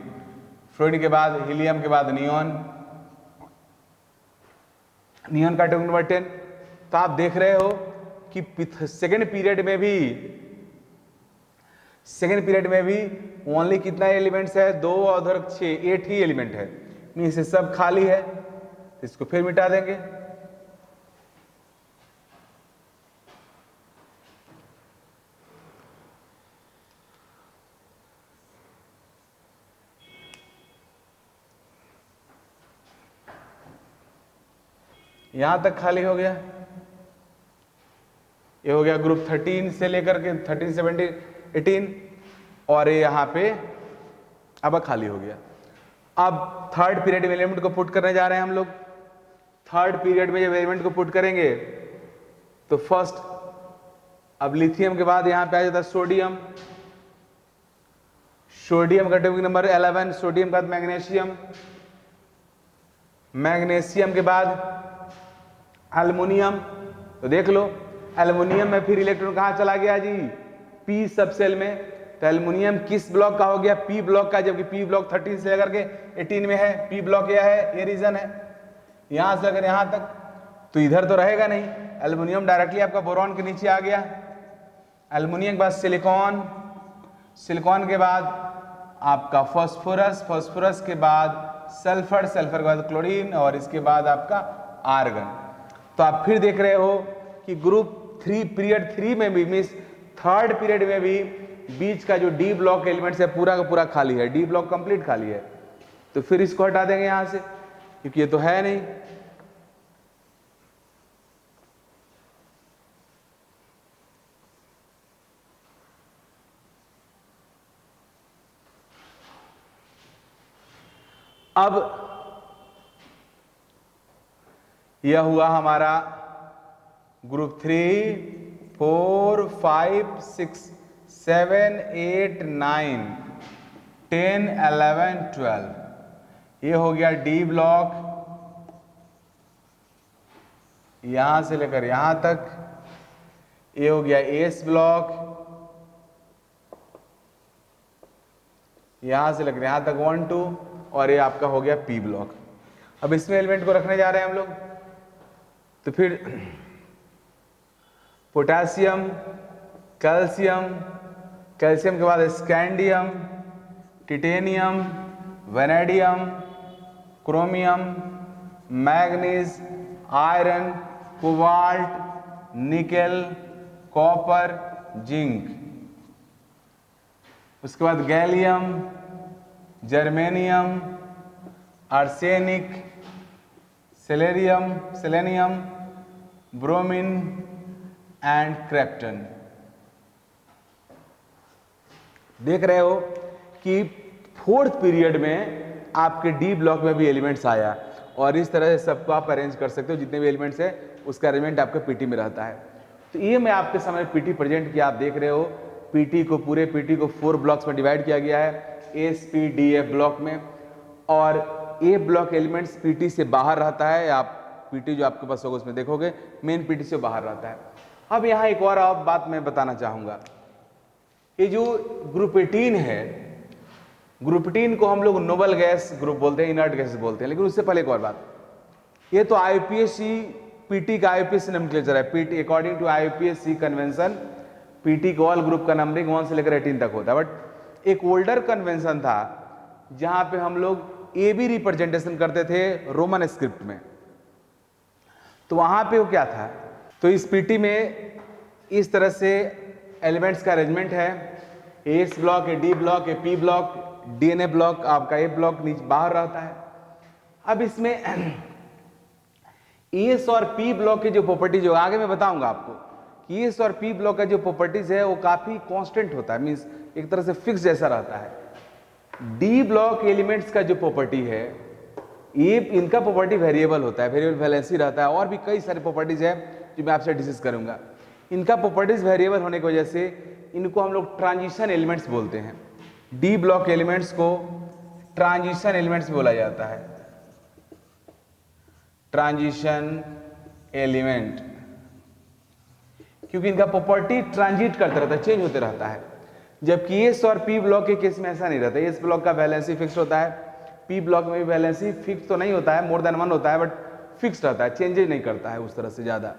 फ्लोरीन के बाद हीलियम के बाद नियॉन, नियॉन का एटॉमिक नंबर 10। तो आप देख रहे हो कि सेकेंड पीरियड में भी ओनली कितना एलिमेंट्स है? 2 और 6, 8 ही एलिमेंट है। मीन्स ये सब खाली है, इसको फिर मिटा देंगे। यहां तक खाली हो गया। ये हो गया ग्रुप 13 से लेकर के 13 17 18, और ये यहां पे अब खाली हो गया। अब थर्ड पीरियड में एलिमेंट को पुट करने जा रहे हैं हम लोग। थर्ड पीरियड में जब एलिमेंट को पुट करेंगे तो फर्स्ट, अब लिथियम के बाद यहां पे आ जाता है सोडियम, सोडियम का एटॉमिक नंबर 11, सोडियम के बाद मैग्नीशियम, मैग्नीशियम के बाद एल्युमिनियम। तो देख लो एल्युमिनियम में फिर इलेक्ट्रॉन कहां चला गया जी? पी सबसेल में। तो एल्युमिनियम किस ब्लॉक का हो गया? पी ब्लॉक का, जबकि पी ब्लॉक 13 से लेकर के 18 में है। पी ब्लॉक यह है, ये रीजन है, यहां से अगर यहां तक, तो इधर तो रहेगा नहीं। एल्युमिनियम डायरेक्टली आपका बोरॉन के नीचे आ गया। एल्युमिनियम के बाद सिलिकॉन, सिलिकॉन के बाद आपका फास्फोरस, फास्फोरस के बाद सल्फर, सल्फर के बाद क्लोरीन, और इसके बाद आपका आर्गन। तो आप फिर देख रहे हो कि ग्रुप 3 पीरियड 3 में भी, मीन्स थर्ड पीरियड में भी बीच का जो डी ब्लॉक एलिमेंट्स है पूरा का पूरा खाली है, डी ब्लॉक कंप्लीट खाली है। तो फिर इसको हटा देंगे यहां से, क्योंकि ये तो है नहीं। अब यह हुआ हमारा ग्रुप 3 4 5 6 7 8 9 10 11 12। ये हो गया डी ब्लॉक, यहां से लेकर यहां तक। ये हो गया एस ब्लॉक, यहां से लेकर यहां तक 1 2, और ये आपका हो गया पी ब्लॉक। अब इसमें एलिमेंट को रखने जा रहे हैं हम लोग। तो फिर पोटेशियम, कैल्शियम, कैल्शियम के बाद scandium, titanium, vanadium, chromium, manganese, iron, cobalt, nickel, copper, zinc. उसके बाद gallium, germanium, arsenic, selenium, bromine and krypton. देख रहे हो कि फोर्थ पीरियड में आपके डी ब्लॉक में भी एलिमेंट्स आया, और इस तरह से सबको आप अरेंज कर सकते हो। जितने भी एलिमेंट्स है उसका अरेंजमेंट आपके पीटी में रहता है। तो ये मैं आपके सामने पीटी प्रेजेंट किया, आप देख रहे हो पीटी को, पूरे पीटी को 4 ब्लॉक्स में डिवाइड किया गया है, S P D F block में। और ए ब्लॉक एलिमेंट्स पीटी से बाहर रहता है, आप पीटी जो आपके पास होगा उसमें देखोगे मेन पीटी से बाहर रहता है। अब यहाँ एक और बात मैं बताना चाहूंगा, ये जो ग्रुप 18 है, ग्रुप 18 को हम लोग नोबल गैस ग्रुप बोलते हैं, इनर्ट गैसेस बोलते हैं। लेकिन उससे पहले एक और बात, ये तो आईपीएससी पीटी का आईपीएससी नोमेनक्लेचर है। PT according to IUPAC convention PT को ऑल ग्रुप का नंबरिंग 1 से लेकर 18 तक होता है। बट एक ओल्डर कन्वेंशन था जहां पे हम लोग ए बी रिप्रेजेंटेशन करते थे रोमन स्क्रिप्ट में। तो वहां पे वो क्या था, तो इस पीटी में इस तरह से एलिमेंट्स का अरेंजमेंट है, S block, A D block, A P block, DNA block, आपका ए ब्लॉक नीचे बाहर रहता है। अब इसमें एस और पी ब्लॉक के जो प्रॉपर्टीज हो, आगे मैं बताऊंगा आपको कि एस और पी ब्लॉक का जो प्रॉपर्टीज है वो काफी कांस्टेंट होता है, मींस एक तरह से फिक्स जैसा रहता है। डी ब्लॉक एलिमेंट्स का जो प्रॉपर्टी है, ये इनका प्रॉपर्टी वेरिएबल होता है, वेरिएबल वैलेंसी रहता है, और भी कई सारे प्रॉपर्टीज है जो मैं आपसे डिस्कस करूंगा। इनका प्रॉपर्टीज वेरिएबल होने की वजह से इनको हम लोग ट्रांजिशन एलिमेंट्स बोलते हैं। डी ब्लॉक एलिमेंट्स को ट्रांजिशन एलिमेंट्स बोला जाता है, ट्रांजिशन एलिमेंट, क्योंकि इनका प्रॉपर्टी ट्रांजिट करता रहता है, चेंज होते रहता है। जबकि एस और पी ब्लॉक के केस में ऐसा नहीं रहता। एस ब्लॉक का वैलेंसी फिक्स होता है, पी ब्लॉक में भी वैलेंसी फिक्स तो नहीं होता है, मोर देन 1 होता है, बट फिक्स रहता है, चेंजेज नहीं करता है उस तरह से ज्यादा।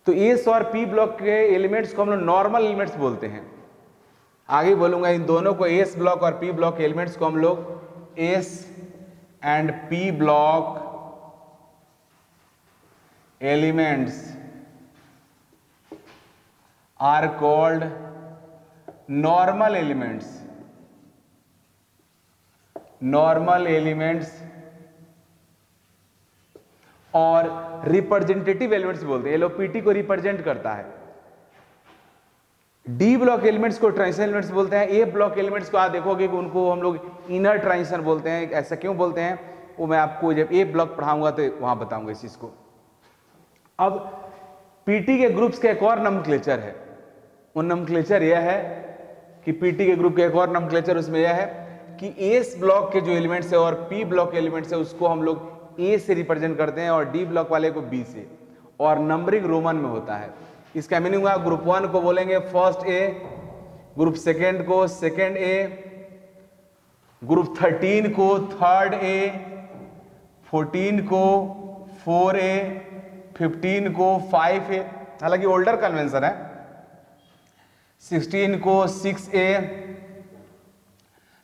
तो एस और पी ब्लॉक के एलिमेंट्स को हम लोग नॉर्मल एलिमेंट्स बोलते हैं। आगे बोलूंगा इन दोनों को, एस ब्लॉक और पी ब्लॉक एलिमेंट्स को हम लोग S and P block elements are called normal elements, normal elements, और रिप्रेजेंटेटिव एलिमेंट्स बोलते हैं। एलओपीटी को रिप्रेजेंट करता है। डी ब्लॉक एलिमेंट्स को ट्रांजिशन एलिमेंट्स बोलते हैं। ए ब्लॉक एलिमेंट्स को आप देखोगे कि उनको हम लोग इनर ट्रांजिशन बोलते हैं। ऐसा क्यों बोलते हैं वो मैं आपको जब ए ब्लॉक पढ़ाऊंगा तो वहां बताऊंगा इस चीज को। अब पीटी के ग्रुप्स का एक और नोमेनक्लेचर है। वो नोमेनक्लेचर यह है कि पीटी के ग्रुप का एक और नोमेनक्लेचर उसमें यह है कि एस ब्लॉक के जो एलिमेंट्स है और पी ब्लॉक के एलिमेंट्स है उसको हम लोग ए से रिप्रेजेंट करते हैं और डी ब्लॉक वाले को बी से, और नंबरिंग रोमन में होता है। इसका मीनिंग हुआ ग्रुप 1 को बोलेंगे फर्स्ट ए, ग्रुप सेकेंड को सेकेंड ए, ग्रुप 13 को थर्ड ए, 14 को 4A, 15 को 5A, हालांकि ओल्डर कन्वेंशन है। 16 को 6A,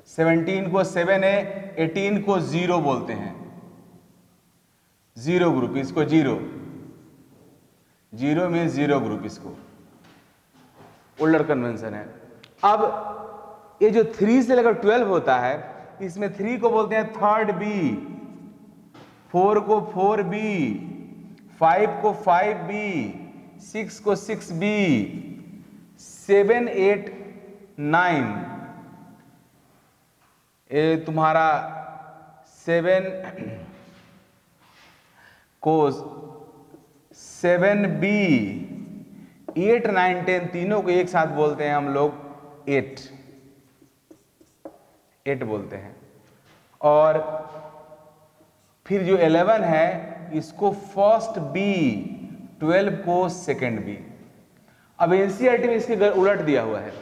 17 को 7A, 18 को 0 बोलते हैं, 0 ग्रुप, इसको 0 मीन्स 0 ग्रुप, इसको ओल्डर कन्वेंशन है। अब ये जो 3 से लेकर 12 होता है, इसमें 3 को बोलते हैं थर्ड बी, 4 को 4B, 5 को 5B, 6 को 6B, 7, 8, 9 ये तुम्हारा 7 को 7B, 8, 9, 10 तीनों को एक साथ बोलते हैं हम लोग 8 बोलते हैं। और फिर जो 11 है इसको फर्स्ट बी, 12 को सेकेंड बी। अब एनसीईआरटी में इसके उलट दिया हुआ है।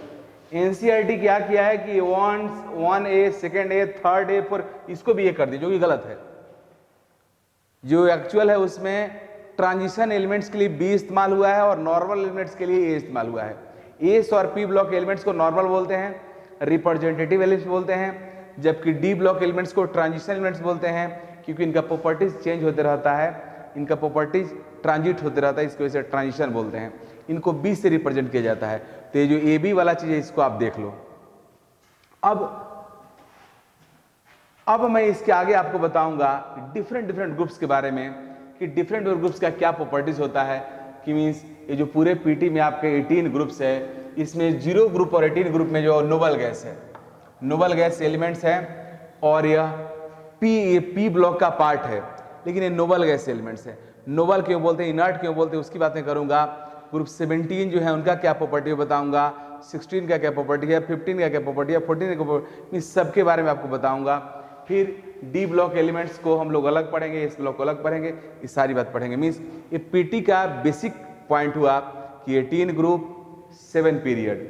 एनसीईआरटी क्या किया है कि 1A, second A, third A, 4 इसको भी ये कर दिया, जो कि गलत है। जो एक्चुअल है उसमें ट्रांजिशन एलिमेंट्स के लिए बी इस्तेमाल हुआ है और नॉर्मल एलिमेंट्स के लिए ए इस्तेमाल हुआ है। एस और पी ब्लॉक एलिमेंट्स को नॉर्मल बोलते हैं, रिप्रेजेंटेटिव एलिमेंट्स बोलते हैं, जबकि डी ब्लॉक एलिमेंट्स को ट्रांजिशन एलिमेंट्स बोलते हैं, क्योंकि इनका प्रॉपर्टीज चेंज होते रहता है, इनका प्रॉपर्टीज ट्रांजिट होते रहता है, इसकी वजह से ट्रांजिशन बोलते हैं। इनको बी से रिप्रेजेंट किया जाता है। तो ये जो ए बी वाला चीज है इसको आप देख लो। अब मैं इसके आगे आपको बताऊंगा डिफरेंट ग्रुप्स के बारे में कि डिफरेंट ग्रुप्स का क्या प्रॉपर्टीज होता है। कि मींस ये जो पूरे पीटी में आपके 18 ग्रुप्स है, इसमें 0 ग्रुप और 18 ग्रुप में जो नोबल गैस है, नोबल गैस एलिमेंट्स है, और यह पी ब्लॉक का पार्ट है, लेकिन ये नोबल गैस एलिमेंट्स है। नोबल क्यों बोलते हैं, इनर्ट क्यों बोलते हैं, उसकी बातें करूंगा। ग्रुप 17 जो है उनका क्या प्रॉपर्टी बताऊंगा। 16 का क्या प्रॉपर्टी है, 15 का क्या प्रॉपर्टी है, 14 का प्रॉपर्टी, इस सब के बारे में आपको बताऊंगा। फिर डी ब्लॉक एलिमेंट्स को हम लोग अलग पढ़ेंगे, इस ब्लॉक को अलग पढ़ेंगे, ये सारी बात पढ़ेंगे। मीन्स ये पीटी का बेसिक पॉइंट हुआ कि 18 ग्रुप 7 पीरियड।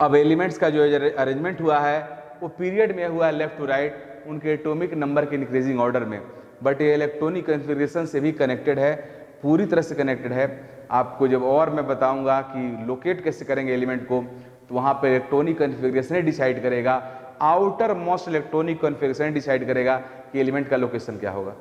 अब एलिमेंट्स का जो अरेंजमेंट हुआ है वो पीरियड में हुआ है लेफ्ट टू राइट, उनके एटॉमिक नंबर के इंक्रीजिंग ऑर्डर में, बट ये इलेक्ट्रॉनिक कॉन्फ़िगरेशन से भी कनेक्टेड है, पूरी तरह से कनेक्टेड है। आपको जब और मैं बताऊंगा कि लोकेट कैसे करेंगे एलिमेंट को, तो वहाँ पर इलेक्ट्रॉनिक कॉन्फ़िगरेशन डिसाइड करेगा, outer most electronic configuration decide करेगा कि एलिमेंट का लोकेशन क्या होगा।